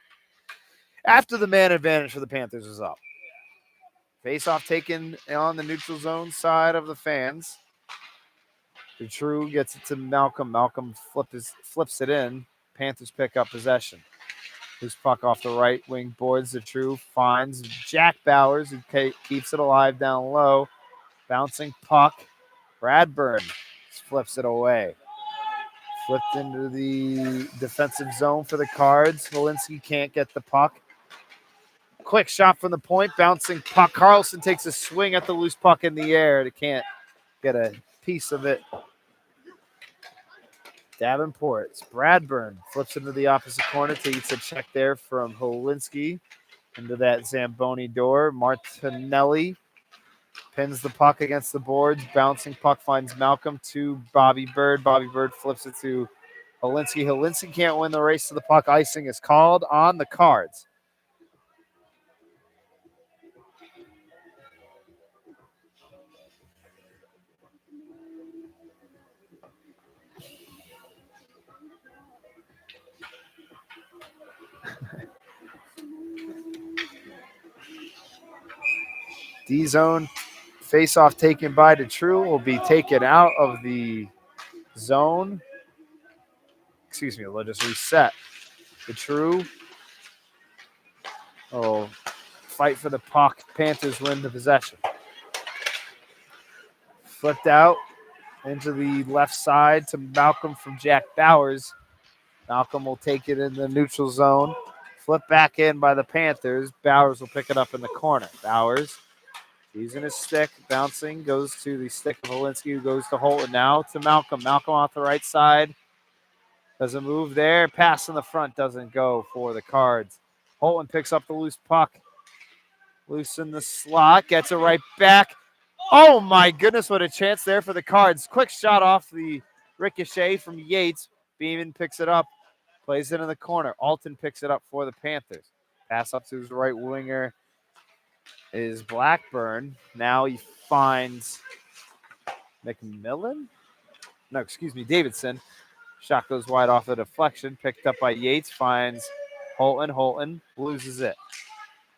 After the man advantage for the Panthers was up. Face-off taken on the neutral zone side of the fans. True gets it to Malcolm. Malcolm flips it in. Panthers pick up possession. Loose puck off the right wing boards. The True finds Jack Bowers, who keeps it alive down low. Bouncing puck. Bradburn flips it away. Flipped into the defensive zone for the Cards. Walensky can't get the puck. Quick shot from the point. Bouncing puck. Carlson takes a swing at the loose puck in the air. They can't get a piece of it. Davenport. Bradburn flips into the opposite corner. Takes a check there from Holinsky into that Zamboni door. Martinelli pins the puck against the boards. Bouncing puck finds Malcolm to Bobby Bird. Bobby Bird flips it to Holinsky. Holinsky can't win the race to the puck. Icing is called on the Cards. D-zone face-off taken by DeTrue will be taken out of the zone. Excuse me, let us reset. DeTrue will fight for the puck. Panthers win the possession. Flipped out. into the left side to Malcolm from Jack Bowers. Malcolm will take it in the neutral zone. Flip back in by the Panthers. Bowers will pick it up in the corner. Bowers using his stick, bouncing, goes to the stick of Helinski, who goes to Holton now to Malcolm. Malcolm off the right side. Does a move there. Pass in the front doesn't go for the Cards. Holton picks up the loose puck. Loose in the slot. Gets it right back. Oh, my goodness, what a chance there for the Cards. Quick shot off the ricochet from Yates. Beeman picks it up. Plays it in the corner. Alton picks it up for the Panthers. Pass up to his right winger is Blackburn. Now he finds McMillan? No, excuse me, Davidson. Shot goes wide off the deflection. Picked up by Yates. Finds Holton. Holton loses it.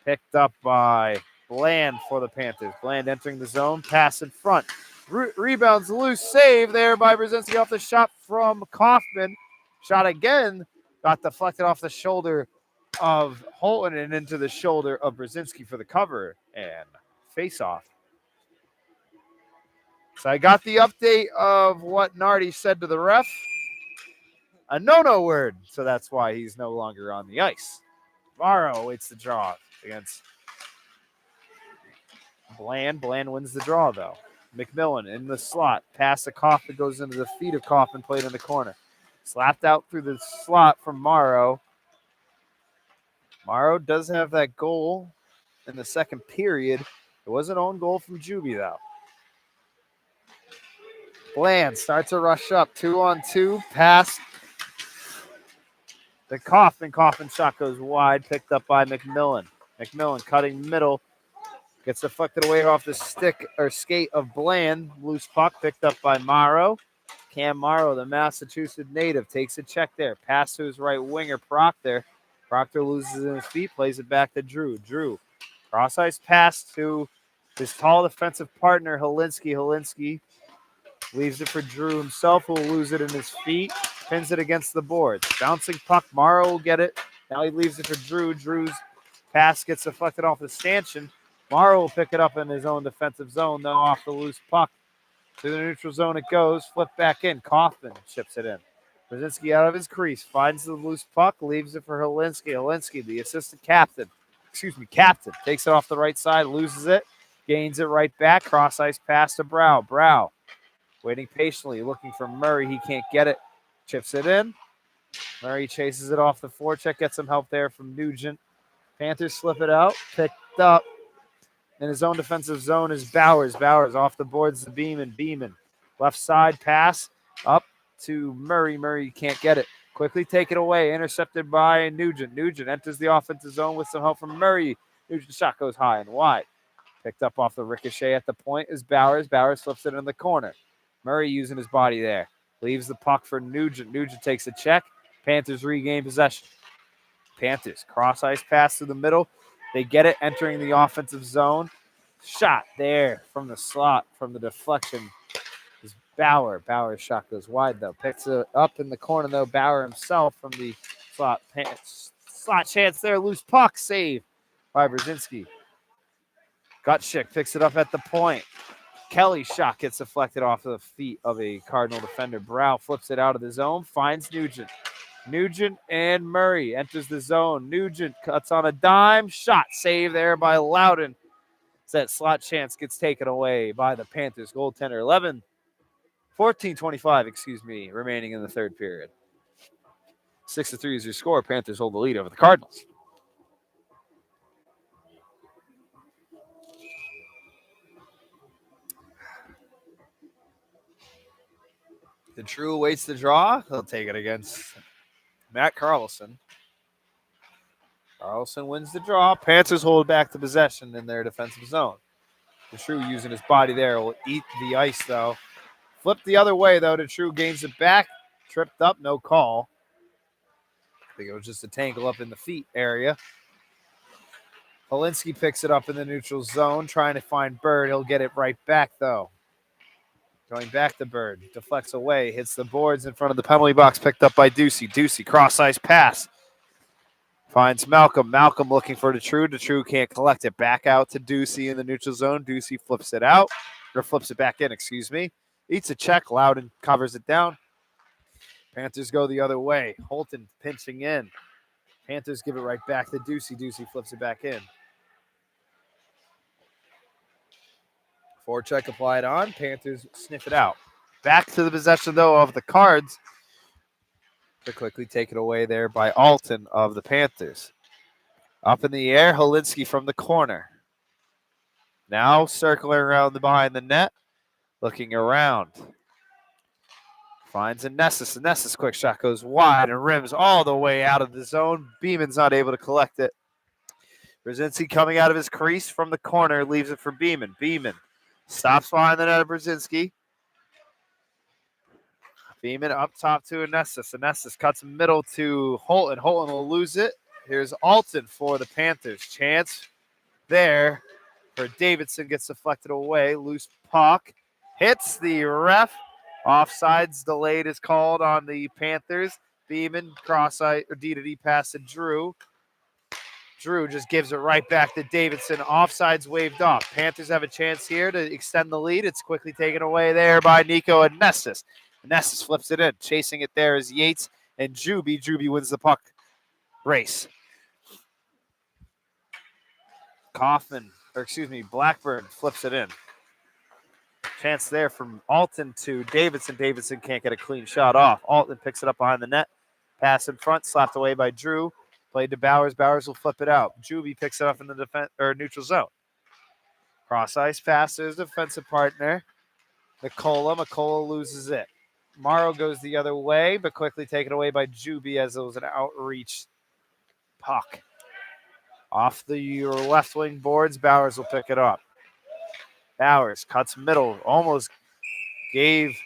Picked up by Bland for the Panthers. Bland entering the zone. Pass in front. Rebounds loose. Save there by Brzezinski off the shot from Kaufman. Shot again. Got deflected off the shoulder of Holton and into the shoulder of Brzezinski for the cover and face off. So I got the update of what Nardi said to the ref. A no-no word. So that's why he's no longer on the ice. Morrow awaits the draw against Bland. Bland wins the draw, though. McMillan in the slot. Pass to Kaufman goes into the feet of Kaufman, played in the corner. Slapped out through the slot from Morrow. Morrow does have that goal in the second period. It was an own goal from Juby, though. Bland starts a rush up. 2-on-2. Pass to Kaufman. Kaufman shot goes wide. Picked up by McMillan. McMillan cutting middle. Gets deflected away off the stick or skate of Bland. Loose puck picked up by Morrow. Cam Morrow, the Massachusetts native, takes a check there. Pass to his right winger, Proctor. Proctor loses his feet, plays it back to Drew. Drew, cross-ice pass to his tall defensive partner, Helinski. Helinski leaves it for Drew himself, who will lose it in his feet. Pins it against the boards. Bouncing puck, Morrow will get it. Now he leaves it for Drew. Drew's pass gets deflected off the stanchion. Morrow will pick it up in his own defensive zone, though, off the loose puck. To the neutral zone it goes. Flip back in. Kaufman chips it in. Brzezinski out of his crease. Finds the loose puck. Leaves it for Helinski. Helinski, the assistant captain. Captain. Takes it off the right side. Loses it. Gains it right back. Cross ice pass to Brow. Brow waiting patiently. Looking for Murray. He can't get it. Chips it in. Murray chases it off the forecheck. Gets some help there from Nugent. Panthers slip it out. Picked up. In his own defensive zone is Bowers. Bowers off the boards to Beeman. Beeman. Left side pass up to Murray. Murray can't get it. Quickly take it away. Intercepted by Nugent. Nugent enters the offensive zone with some help from Murray. Nugent's shot goes high and wide. Picked up off the ricochet at the point is Bowers. Bowers flips it in the corner. Murray using his body there. Leaves the puck for Nugent. Nugent takes a check. Panthers regain possession. Panthers cross-ice pass to the middle. They get it entering the offensive zone. Shot there from the slot, from the deflection is Bauer. Bauer's shot goes wide, though. Picks it up in the corner, though. Bauer himself from the slot. Slot chance there. Loose puck. Save by Brzezinski. Gutschik picks it up at the point. Kelly's shot gets deflected off of the feet of a Cardinal defender. Brow flips it out of the zone. Finds Nugent. Nugent and Murray enters the zone. Nugent cuts on a dime. Shot save there by Loudon. That slot chance gets taken away by the Panthers goaltender. 14:25, remaining in the third period. 6-3 is your score. Panthers hold the lead over the Cardinals. The True awaits the draw. He'll take it against Matt Carlson. Carlson wins the draw. Panthers hold back the possession in their defensive zone. The True using his body there will eat the ice, though. Flip the other way, though. The True gains it back. Tripped up, no call. I think it was just a tangle up in the feet area. Helinski picks it up in the neutral zone, trying to find Bird. He'll get it right back, though. Going back to Bird. Deflects away. Hits the boards in front of the penalty box. Picked up by Ducey. Ducey, cross-ice pass. Finds Malcolm. Malcolm looking for the True. The True can't collect it. Back out to Ducey in the neutral zone. Ducey flips it out. Or flips it back in, Eats a check. Loudon covers it down. Panthers go the other way. Holton pinching in. Panthers give it right back to Ducey. Ducey flips it back in. Forecheck applied on. Panthers sniff it out. Back to the possession, though, of the Cards. They're quickly taken away there by Alton of the Panthers. Up in the air, Holinsky from the corner. Now circling around behind the net. Looking around. Finds Anessis. Anessis' quick shot goes wide and rims all the way out of the zone. Beeman's not able to collect it. Brzezinski coming out of his crease from the corner, leaves it for Beeman. Beeman stops behind the net of Brzezinski. Beeman up top to Anessis. Anessis cuts middle to Holton. Holton will lose it. Here's Alton for the Panthers. Chance there for Davidson. Gets deflected away. Loose puck. Hits the ref. Offsides delayed is called on the Panthers. Beeman cross-eye or D-to-D pass to Drew. Drew just gives it right back to Davidson. Offsides waved off. Panthers have a chance here to extend the lead. It's quickly taken away there by Nico Anessis. Anessis flips it in. Chasing it there is Yates and Juby. Juby wins the puck race. Blackburn flips it in. Chance there from Alton to Davidson. Davidson can't get a clean shot off. Alton picks it up behind the net. Pass in front, slapped away by Drew. Played to Bowers. Bowers will flip it out. Juby picks it up in the defense or neutral zone. Cross ice pass to his defensive partner. McCullough loses it. Morrow goes the other way, but quickly taken away by Juby as it was an outreach puck. Off the left wing boards, Bowers will pick it up. Bowers cuts middle, almost gave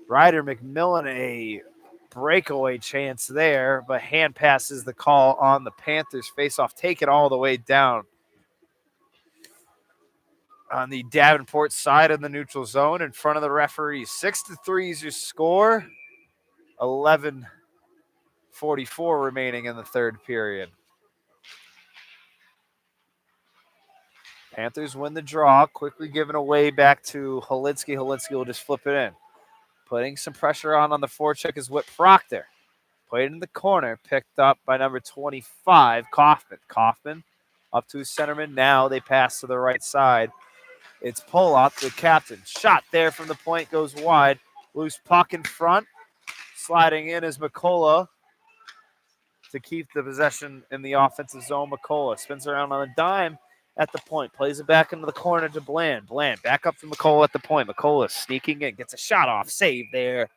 Ryder McMillan a breakaway chance there, but hand passes the call on the Panthers face-off. Take it all the way down on the Davenport side of the neutral zone in front of the referees. 6-3 is your score. 11:44 remaining in the third period. Panthers win the draw, quickly given away back to Holinsky. Holinsky will just flip it in. Putting some pressure on the forecheck is Whit Proctor. Played in the corner, picked up by number 25, Kaufman. Kaufman up to his centerman. Now they pass to the right side. It's Pollock, the captain. Shot there from the point, goes wide. Loose puck in front. Sliding in is McCullough to keep the possession in the offensive zone. McCullough spins around on a dime at the point. Plays it back into the corner to Bland. Bland back up to McCullough at the point. McCullough sneaking in. Gets a shot off. Save there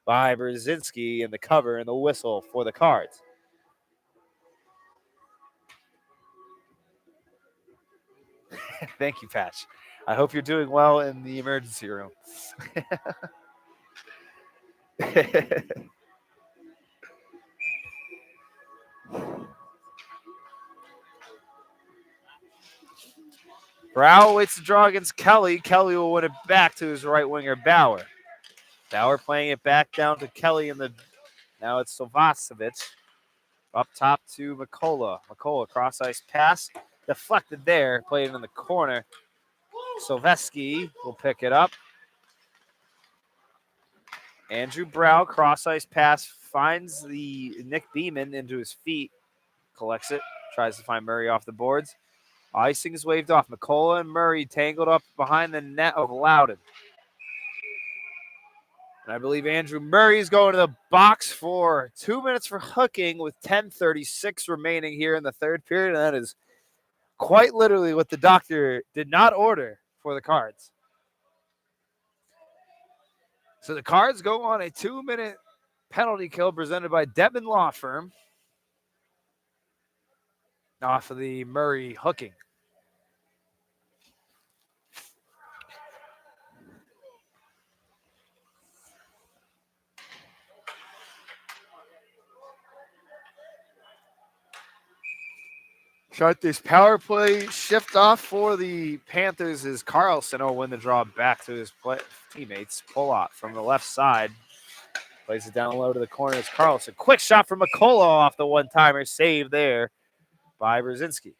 by Brzezinski, and the cover and the whistle for the Cards. Thank you, Patch. I hope you're doing well in the emergency room. Brow waits to draw against Kelly. Kelly will win it back to his right winger, Bauer. Bauer playing it back down to Kelly in the. Now it's Sovacevic. Up top to McCullough. McCullough cross ice pass. Deflected there. Played it in the corner. Silveski will pick it up. Andrew Brow, cross ice pass, finds the Nick Beeman into his feet. Collects it. Tries to find Murray off the boards. Icing is waved off. McCullough and Murray tangled up behind the net of Loudon. And I believe Andrew Murray is going to the box for 2 minutes for hooking with 10:36 remaining here in the third period. And that is quite literally what the doctor did not order for the Cards. So the Cards go on a 2-minute penalty kill presented by Debman Law Firm off of the Murray hooking. Start this power play shift off for the Panthers as Carlson will win the draw back to his teammates. Pollock from the left side. Plays it down low to the corner. It's Carlson. Quick shot from McCullough off the one-timer. Save there by Brzezinski.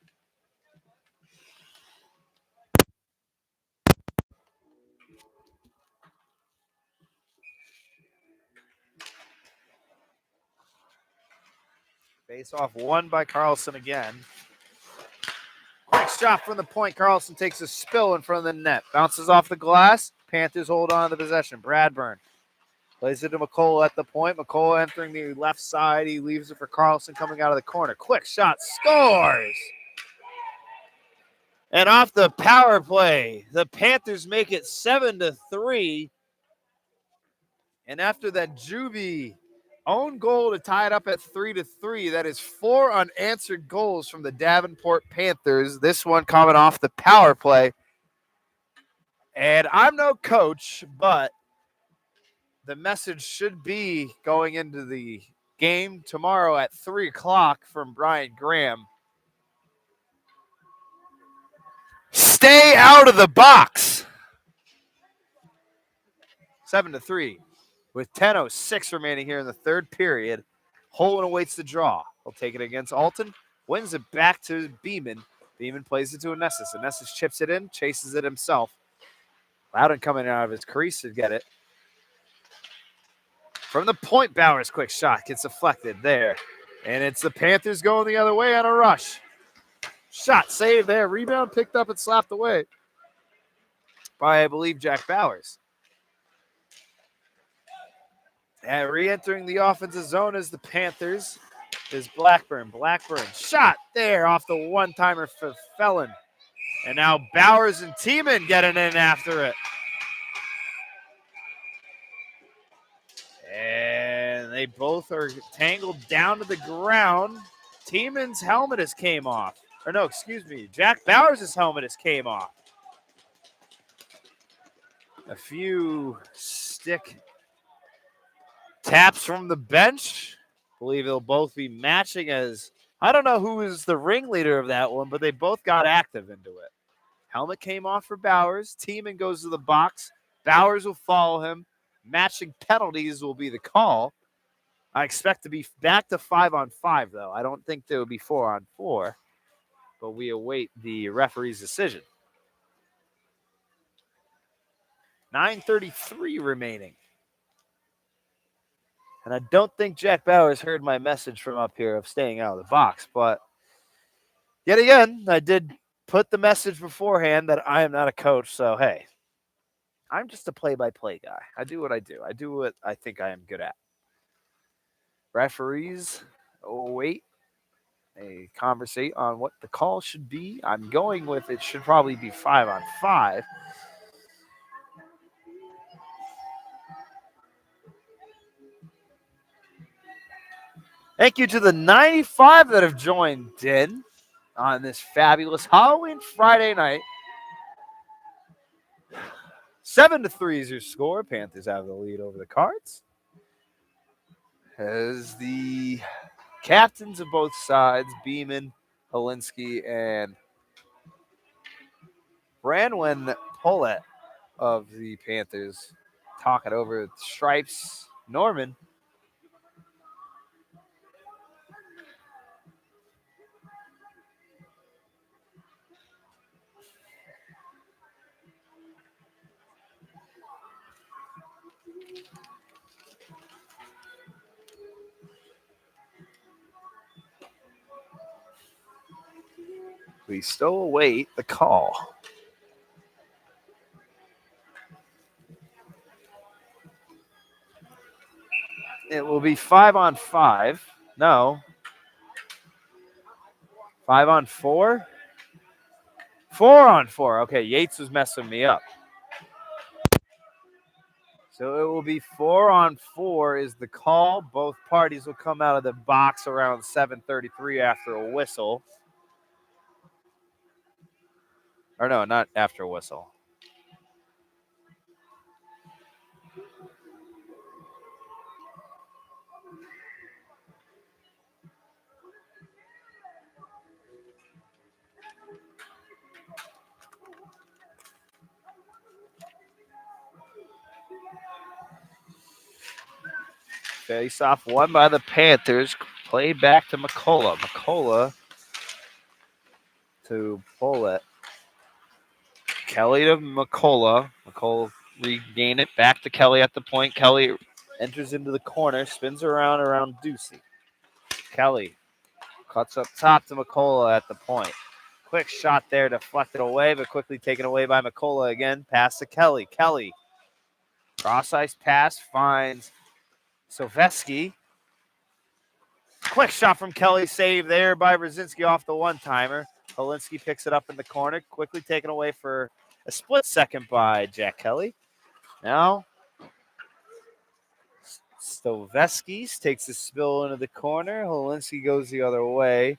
Face off won by Carlson again. Quick shot from the point. Carlson takes a spill in front of the net. Bounces off the glass. Panthers hold on to the possession. Bradburn plays it to McCullough at the point. McCullough entering the left side. He leaves it for Carlson coming out of the corner. Quick shot. Scores! And off the power play, the Panthers make it 7-3. And after that Juvie own goal to tie it up at 3-3, that is 4 unanswered goals from the Davenport Panthers. This one coming off the power play. And I'm no coach, but the message should be going into the game tomorrow at 3 o'clock from Brian Graham. Stay out of the box. 7-3 with 10:06 remaining here in the third period. Holden awaits the draw. He'll take it against Alton. Wins it back to Beeman. Beeman plays it to Anessis. Anessis chips it in, chases it himself. Loudon coming out of his crease to get it. From the point, Bowers' quick shot gets deflected there. And it's the Panthers going the other way on a rush. Shot saved there. Rebound picked up and slapped away by, I believe, Jack Bowers. And re-entering the offensive zone is the Panthers is Blackburn. Blackburn shot there off the one-timer for Felon. And now Bowers and Tiemann getting in after it. And they both are tangled down to the ground. Tiemann's helmet has came off. Or no, excuse me. Jack Bowers' helmet has came off. A few stick taps from the bench. I believe they'll both be matching as, I don't know who is the ringleader of that one, but they both got active into it. Helmet came off for Bowers. Tiemann goes to the box. Bowers will follow him. Matching penalties will be the call. I expect to be back to 5-on-5, though. I don't think there will be 4-on-4, but we await the referee's decision. 9:33 remaining. And I don't think Jack Bowers heard my message from up here of staying out of the box. But yet again, I did put the message beforehand that I am not a coach. So, hey, I'm just a play-by-play guy. I do what I do. I do what I think I am good at. Referees wait. They conversate on what the call should be. I'm going with it should probably be 5-on-5. Thank you to the 95 that have joined in on this fabulous Halloween Friday night. 7-3 is your score. Panthers have the lead over the Cards. As the captains of both sides, Beeman, Helinski, and Branwen Pollett of the Panthers talking over Stripes Norman. We still await the call. It will be 5-on-5. No. 5-on-4? 4-on-4. Okay, Yates was messing me up. So it will be 4-on-4 is the call. Both parties will come out of the box around 7:33 after a whistle. Or no, not after a whistle. Face-off won by the Panthers. Play back to McCullough. McCullough to Pollett. Kelly to McCullough. McCullough regain it back to Kelly at the point. Kelly enters into the corner, spins around Ducey. Kelly Cuts up top to McCullough at the point. Quick shot there, deflected away, but quickly taken away by McCullough again. Pass to Kelly. Kelly. Cross-ice pass finds Silveski. Quick shot from Kelly, saved there by Brzezinski off the one-timer. Holinski picks it up in the corner, quickly taken away for a split second by Jack Kelly. Now, Silveski takes the spill into the corner. Holinski goes the other way.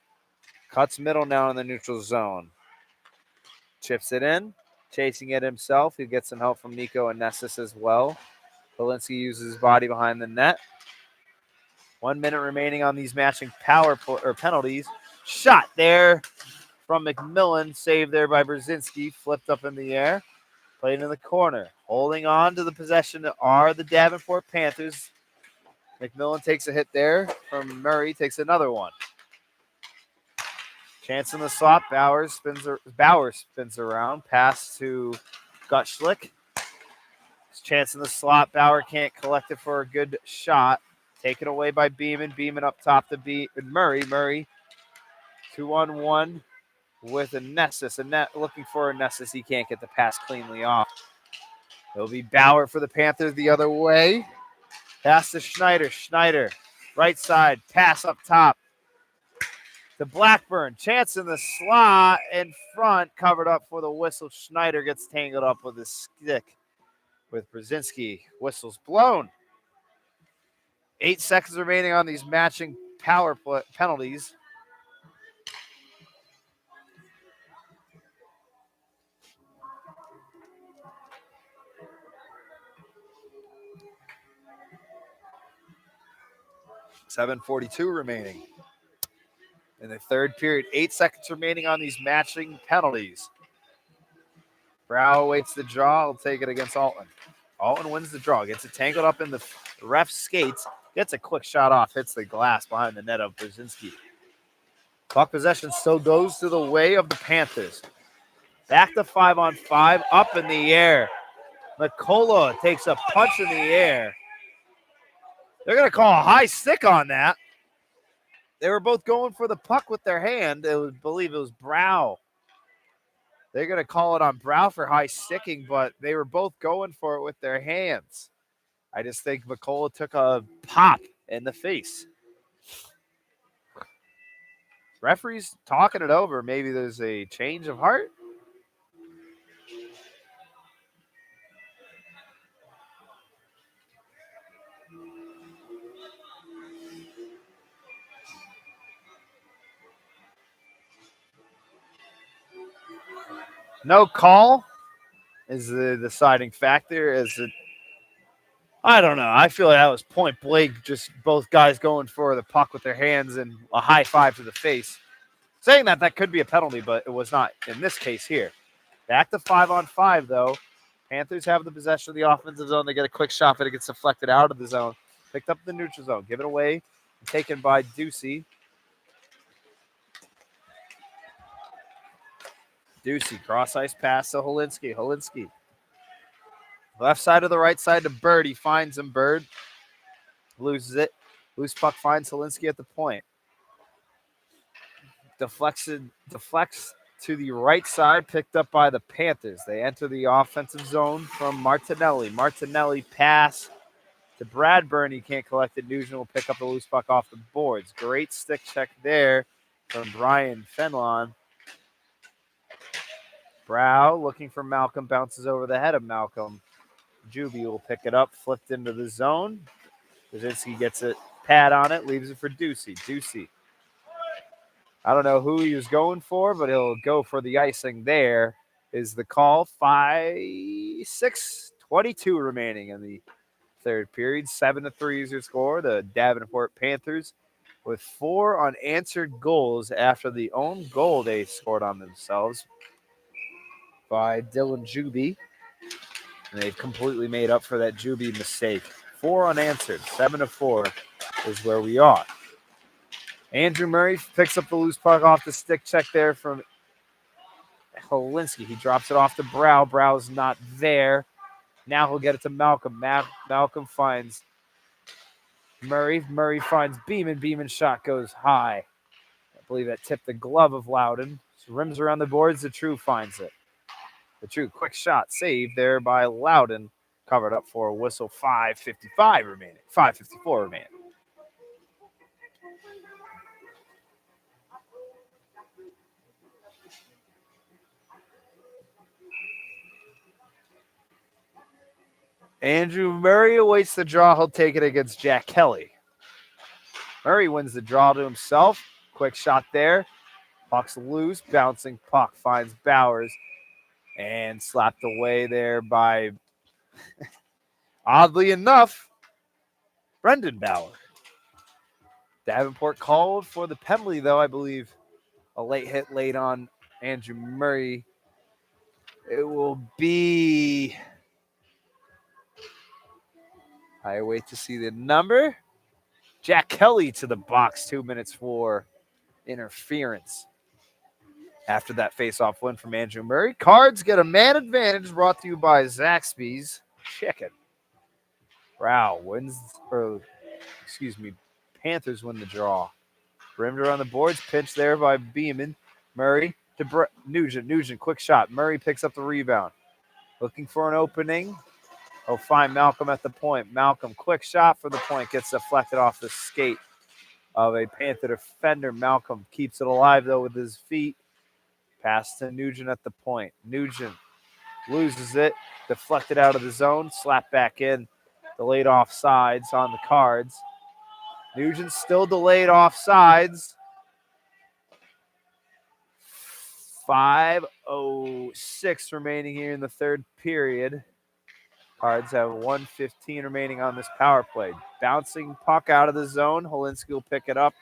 Cuts middle now in the neutral zone. Chips it in, chasing it himself. He gets some help from Nico and Nessus as well. Holinski uses his body behind the net. 1 minute remaining on these matching penalties. Shot there from McMillan, saved there by Brzezinski, flipped up in the air, played in the corner. Holding on to the possession are the Davenport Panthers. McMillan takes a hit there from Murray, takes another one. Chance in the slot. Bauer spins around. Pass to Gutschlick. Chance in the slot. Bauer can't collect it for a good shot. Taken away by Beeman. Beeman up top to Murray. Murray 2-on-1 with a Nessus. Looking for a Nessus. He can't get the pass cleanly off. It'll be Bauer for the Panthers the other way. Pass to Schneider. Schneider, right side. Pass up top to Blackburn. Chance in the slot in front. Covered up for the whistle. Schneider gets tangled up with his stick with Brzezinski. Whistle's blown. 8 seconds remaining on these matching power penalties. .7:42 remaining in the third period. 8 seconds remaining on these matching penalties. Brow awaits the draw. He'll take it against Altman. Altman wins the draw. Gets it tangled up in the ref's skates. Gets a quick shot off. Hits the glass behind the net of Brzezinski. Puck possession still goes to the way of the Panthers. Back to 5-on-5. Up in the air. McCullough takes a punch in the air. They're going to call a high stick on that. They were both going for the puck with their hand. I believe it was Brow. They're going to call it on Brow for high sticking, but they were both going for it with their hands. I just think McCullough took a pop in the face. Referee's talking it over. Maybe there's a change of heart. No call is the deciding factor. I don't know. I feel like that was point blank, just both guys going for the puck with their hands and a high five to the face. Saying that could be a penalty, but it was not in this case here. Back to 5-on-5, though. Panthers have the possession of the offensive zone. They get a quick shot, but it gets deflected out of the zone. Picked up in the neutral zone. Give it away. Taken by Ducey. Ducey, cross-ice pass to Holinski. Holinski. Left side to the right side to Bird. He finds him. Bird loses it. Loose puck finds Holinski at the point. Deflects to the right side, picked up by the Panthers. They enter the offensive zone from Martinelli. Martinelli pass to Bradburn. He can't collect it. Nugent will pick up the loose puck off the boards. Great stick check there from Brian Fenlon. Brow looking for Malcolm, bounces over the head of Malcolm. Juby will pick it up, flipped into the zone. Brzezinski gets a pad on it, leaves it for Ducey. Ducey. I don't know who he was going for, but he'll go for the icing there. Is the call. 6:22 remaining in the third period. 7-3 is your score. The Davenport Panthers with 4 unanswered goals after the own goal they scored on themselves by Dylan Juby. And they've completely made up for that Juby mistake. 4 unanswered. 7-4 is where we are. Andrew Murray picks up the loose puck off the stick check there from Holinski. He drops it off to Brow. Brow's not there. Now he'll get it to Malcolm. Malcolm finds Murray. Murray finds Beeman. Beeman's shot goes high. believe that tipped the glove of Loudon. Rims around the boards. The True finds it. The True quick shot saved there by Loudon. Covered up for a whistle. 5:55 remaining. 5:54 remaining. Andrew Murray awaits the draw. He'll take it against Jack Kelly. Murray wins the draw to himself. Quick shot there. Puck's loose. Bouncing puck finds Bowers. And slapped away there by, oddly enough, Brendan Bauer. Davenport called for the penalty, though, I believe. A late hit late on Andrew Murray. It will be, I wait to see the number. Jack Kelly to the box, 2 minutes for interference. After that face-off win from Andrew Murray, Cards get a man advantage brought to you by Zaxby's Chicken. Wow, Panthers win the draw. Perimeter on the boards, pitch there by Beeman. Murray to Nugent. Nugent, quick shot. Murray picks up the rebound. Looking for an opening. Oh, find Malcolm at the point. Malcolm, quick shot for the point. Gets deflected off the skate of a Panther defender. Malcolm keeps it alive, though, with his feet. Pass to Nugent at the point. Nugent loses it. Deflected out of the zone. Slapped back in. Delayed offsides on the Cards. Nugent still delayed offsides. 5:06 remaining here in the third period. Cards have 1:15 remaining on this power play. Bouncing puck out of the zone. Holinsky will pick it up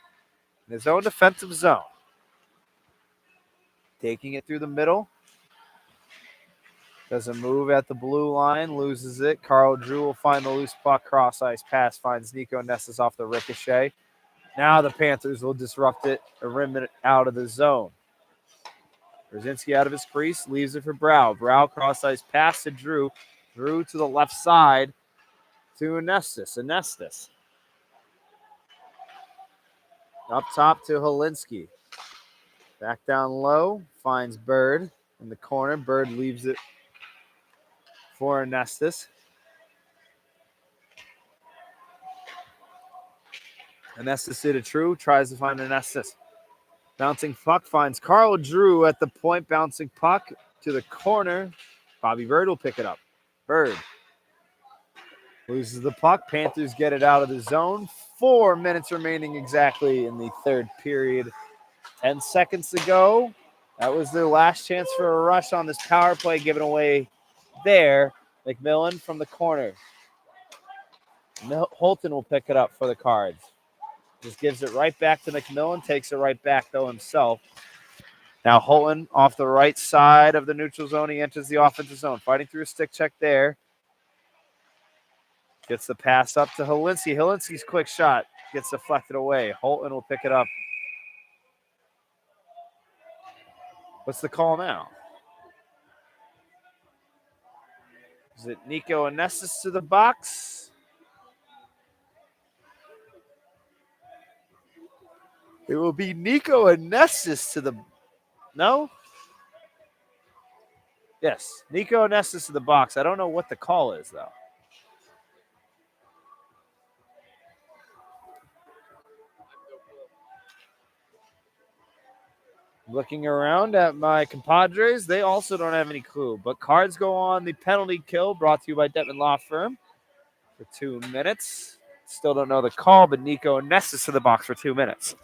in his own defensive zone. Taking it through the middle. Does a move at the blue line. Loses it. Carl Drew will find the loose puck. Cross-ice pass. Finds Nico Nessus off the ricochet. Now the Panthers will disrupt it. A rim it out of the zone. Brzezinski out of his crease. Leaves it for Brow. Brow cross-ice pass to Drew. Drew to the left side to Anestis. Anestis. Up top to Holinsky. Back down low. Finds Bird in the corner. Bird leaves it for Anestis. Anestis to the True. Tries to find Anestis. Bouncing puck finds Carl Drew at the point. Bouncing puck to the corner. Bobby Bird will pick it up. Bird loses the puck. Panthers get it out of the zone. 4 minutes remaining exactly in the third period. 10 seconds to go. That was their last chance for a rush on this power play given away there. McMillan from the corner. Holton will pick it up for the Cards. Just gives it right back to McMillan. Takes it right back, though, himself. Now Holton off the right side of the neutral zone. He enters the offensive zone. Fighting through a stick check there. Gets the pass up to Holinsky. Holinsky's quick shot gets deflected away. Holton will pick it up. What's the call now? Is it Nico Anestis to the box? It will be Nico Anestis to the... No? Yes, Nico Anestis to the box. I don't know what the call is, though. Looking around at my compadres, they also don't have any clue. But Cards go on the penalty kill brought to you by Detman Law Firm for 2 minutes. Still don't know the call, but Nico Anestis to the box for 2 minutes.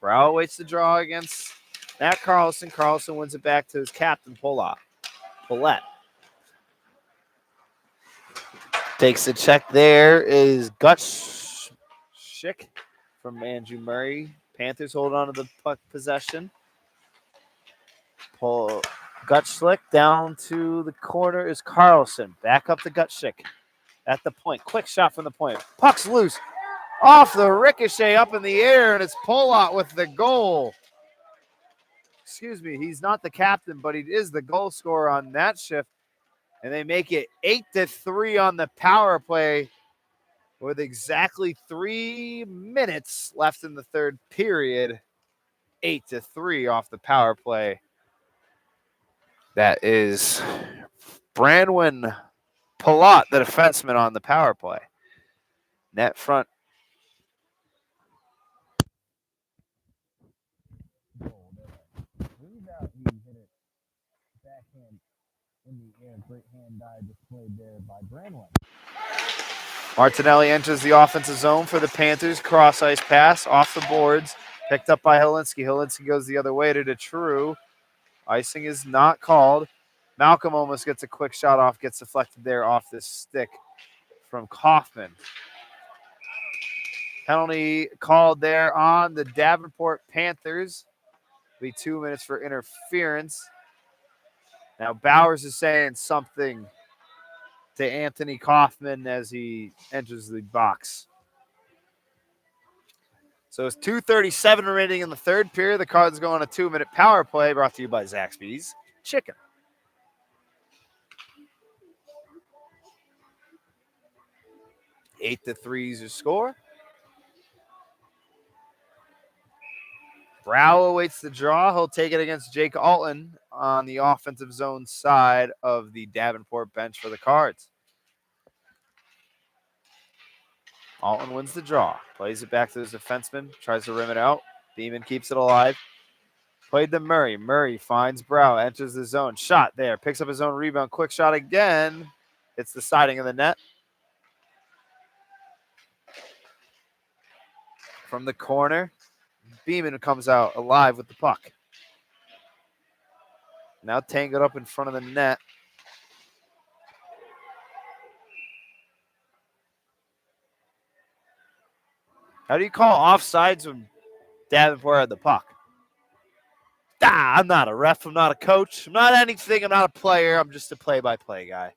Brow waits the draw against Matt Carlson. Carlson wins it back to his captain, Paulette. Takes the check there is Gutsch from Andrew Murray. Panthers hold on to the puck possession. Gutschlick down to the corner is Carlson. Back up to Gutschlick at the point. Quick shot from the point. Puck's loose. Off the ricochet up in the air, and it's Polot with the goal. Excuse me, he's not the captain, but he is the goal scorer on that shift. And they make it 8-3 on the power play with exactly 3 minutes left in the third period. 8-3 off the power play. That is Branwin Palat, the defenseman, on the power play. Net front. Martinelli enters the offensive zone for the Panthers. Cross ice pass off the boards. Picked up by Helinski. Helinski goes the other way to True. Icing is not called. Malcolm almost gets a quick shot off, gets deflected there off the stick from Kaufman. Penalty called there on the Davenport Panthers. Be 2 minutes for interference. Now Bowers is saying something to Anthony Kaufman as he enters the box. So it's 2:37 remaining in the third period. The Cards go on a 2-minute power play brought to you by Zaxby's Chicken. Eight to 3 is your score. Brow awaits the draw. He'll take it against Jake Alton on the offensive zone side of the Davenport bench for the Cards. Alton wins the draw. Plays it back to his defenseman. Tries to rim it out. Beeman keeps it alive. Played to Murray. Murray finds Brow. Enters the zone. Shot there. Picks up his own rebound. Quick shot again. Hits the siding of the net. From the corner, Beeman comes out alive with the puck. Now tangled up in front of the net. How do you call offsides when Davenport had the puck? I'm not a ref. I'm not a coach. I'm not anything. I'm not a player. I'm just a play-by-play guy.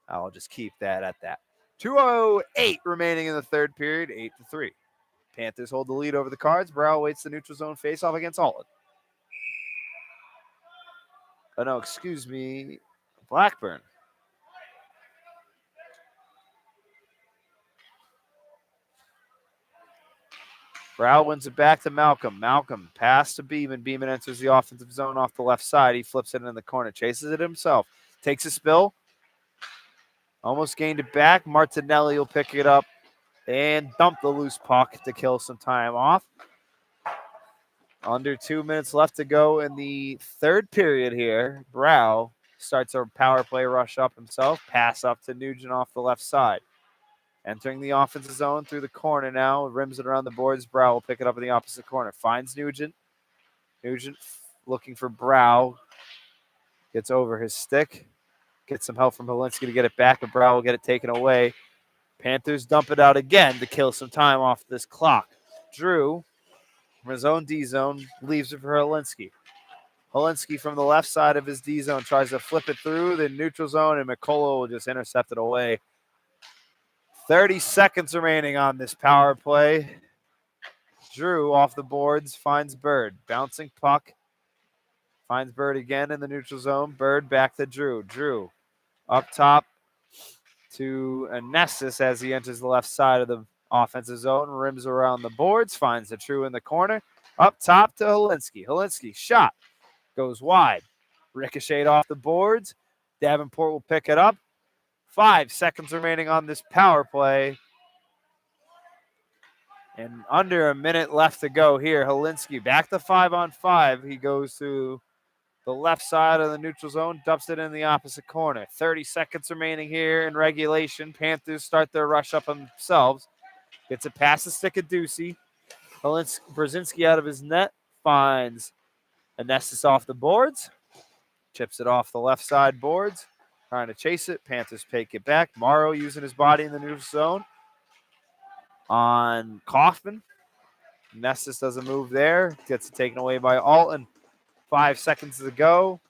I'll just keep that at that. 2:08 remaining in the third period, 8-3. Panthers hold the lead over the Cards. Brow waits the neutral zone face-off against Alton. Oh, no, excuse me. Blackburn. Brow wins it back to Malcolm. Malcolm pass to Beeman. Beeman enters the offensive zone off the left side. He flips it in the corner. Chases it himself. Takes a spill. Almost gained it back. Martinelli will pick it up and dump the loose puck to kill some time off. Under 2 minutes left to go in the third period here. Brow starts a power play rush up himself. Pass up to Nugent off the left side. Entering the offensive zone through the corner now. Rims it around the boards. Brow will pick it up in the opposite corner. Finds Nugent. Nugent looking for Brow. Gets over his stick. Gets some help from Helinski to get it back, but Brow will get it taken away. Panthers dump it out again to kill some time off this clock. Drew, from his own D zone, leaves it for Helinski. Helinski from the left side of his D zone tries to flip it through the neutral zone, and McCullough will just intercept it away. 30 seconds remaining on this power play. Drew off the boards, finds Bird. Bouncing puck. Finds Bird again in the neutral zone. Bird back to Drew. Drew up top to Anestis as he enters the left side of the offensive zone. Rims around the boards. Finds the True in the corner. Up top to Helinski. Helinski shot. Goes wide. Ricocheted off the boards. Davenport will pick it up. 5 seconds remaining on this power play. And under a minute left to go here. Helinski back to 5-on-5. He goes to the left side of the neutral zone, dumps it in the opposite corner. 30 seconds remaining here in regulation. Panthers start their rush up themselves. Gets it past the stick of Ducey. Brzezinski out of his net. Finds Anestis off the boards. Chips it off the left side boards. Trying to chase it. Panthers take it back. Morrow using his body in the neutral zone on Kaufman. Nestis does a move there. Gets it taken away by Alton. 5 seconds to go.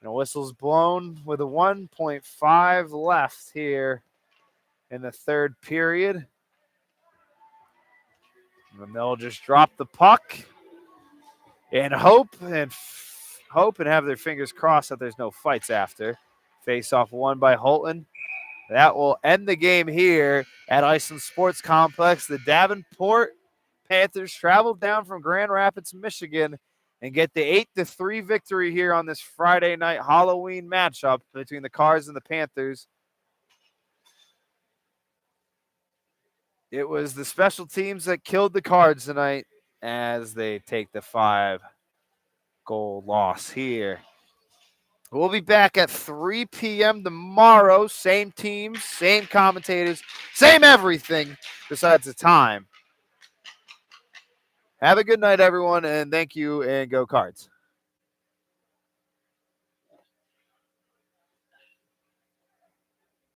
And a whistle's blown with a 1.5 left here in the third period. And they'll just drop the puck and hope and have their fingers crossed that there's no fights after. Face-off won by Holton. That will end the game here at Iceland Sports Complex. The Davenport Panthers travel down from Grand Rapids, Michigan, and get the 8-3 victory here on this Friday night Halloween matchup between the Cards and the Panthers. It was the special teams that killed the Cards tonight as they take the 5-goal loss here. We'll be back at 3 p.m. tomorrow. Same teams, same commentators, same everything besides the time. Have a good night, everyone, and thank you, and go Cards.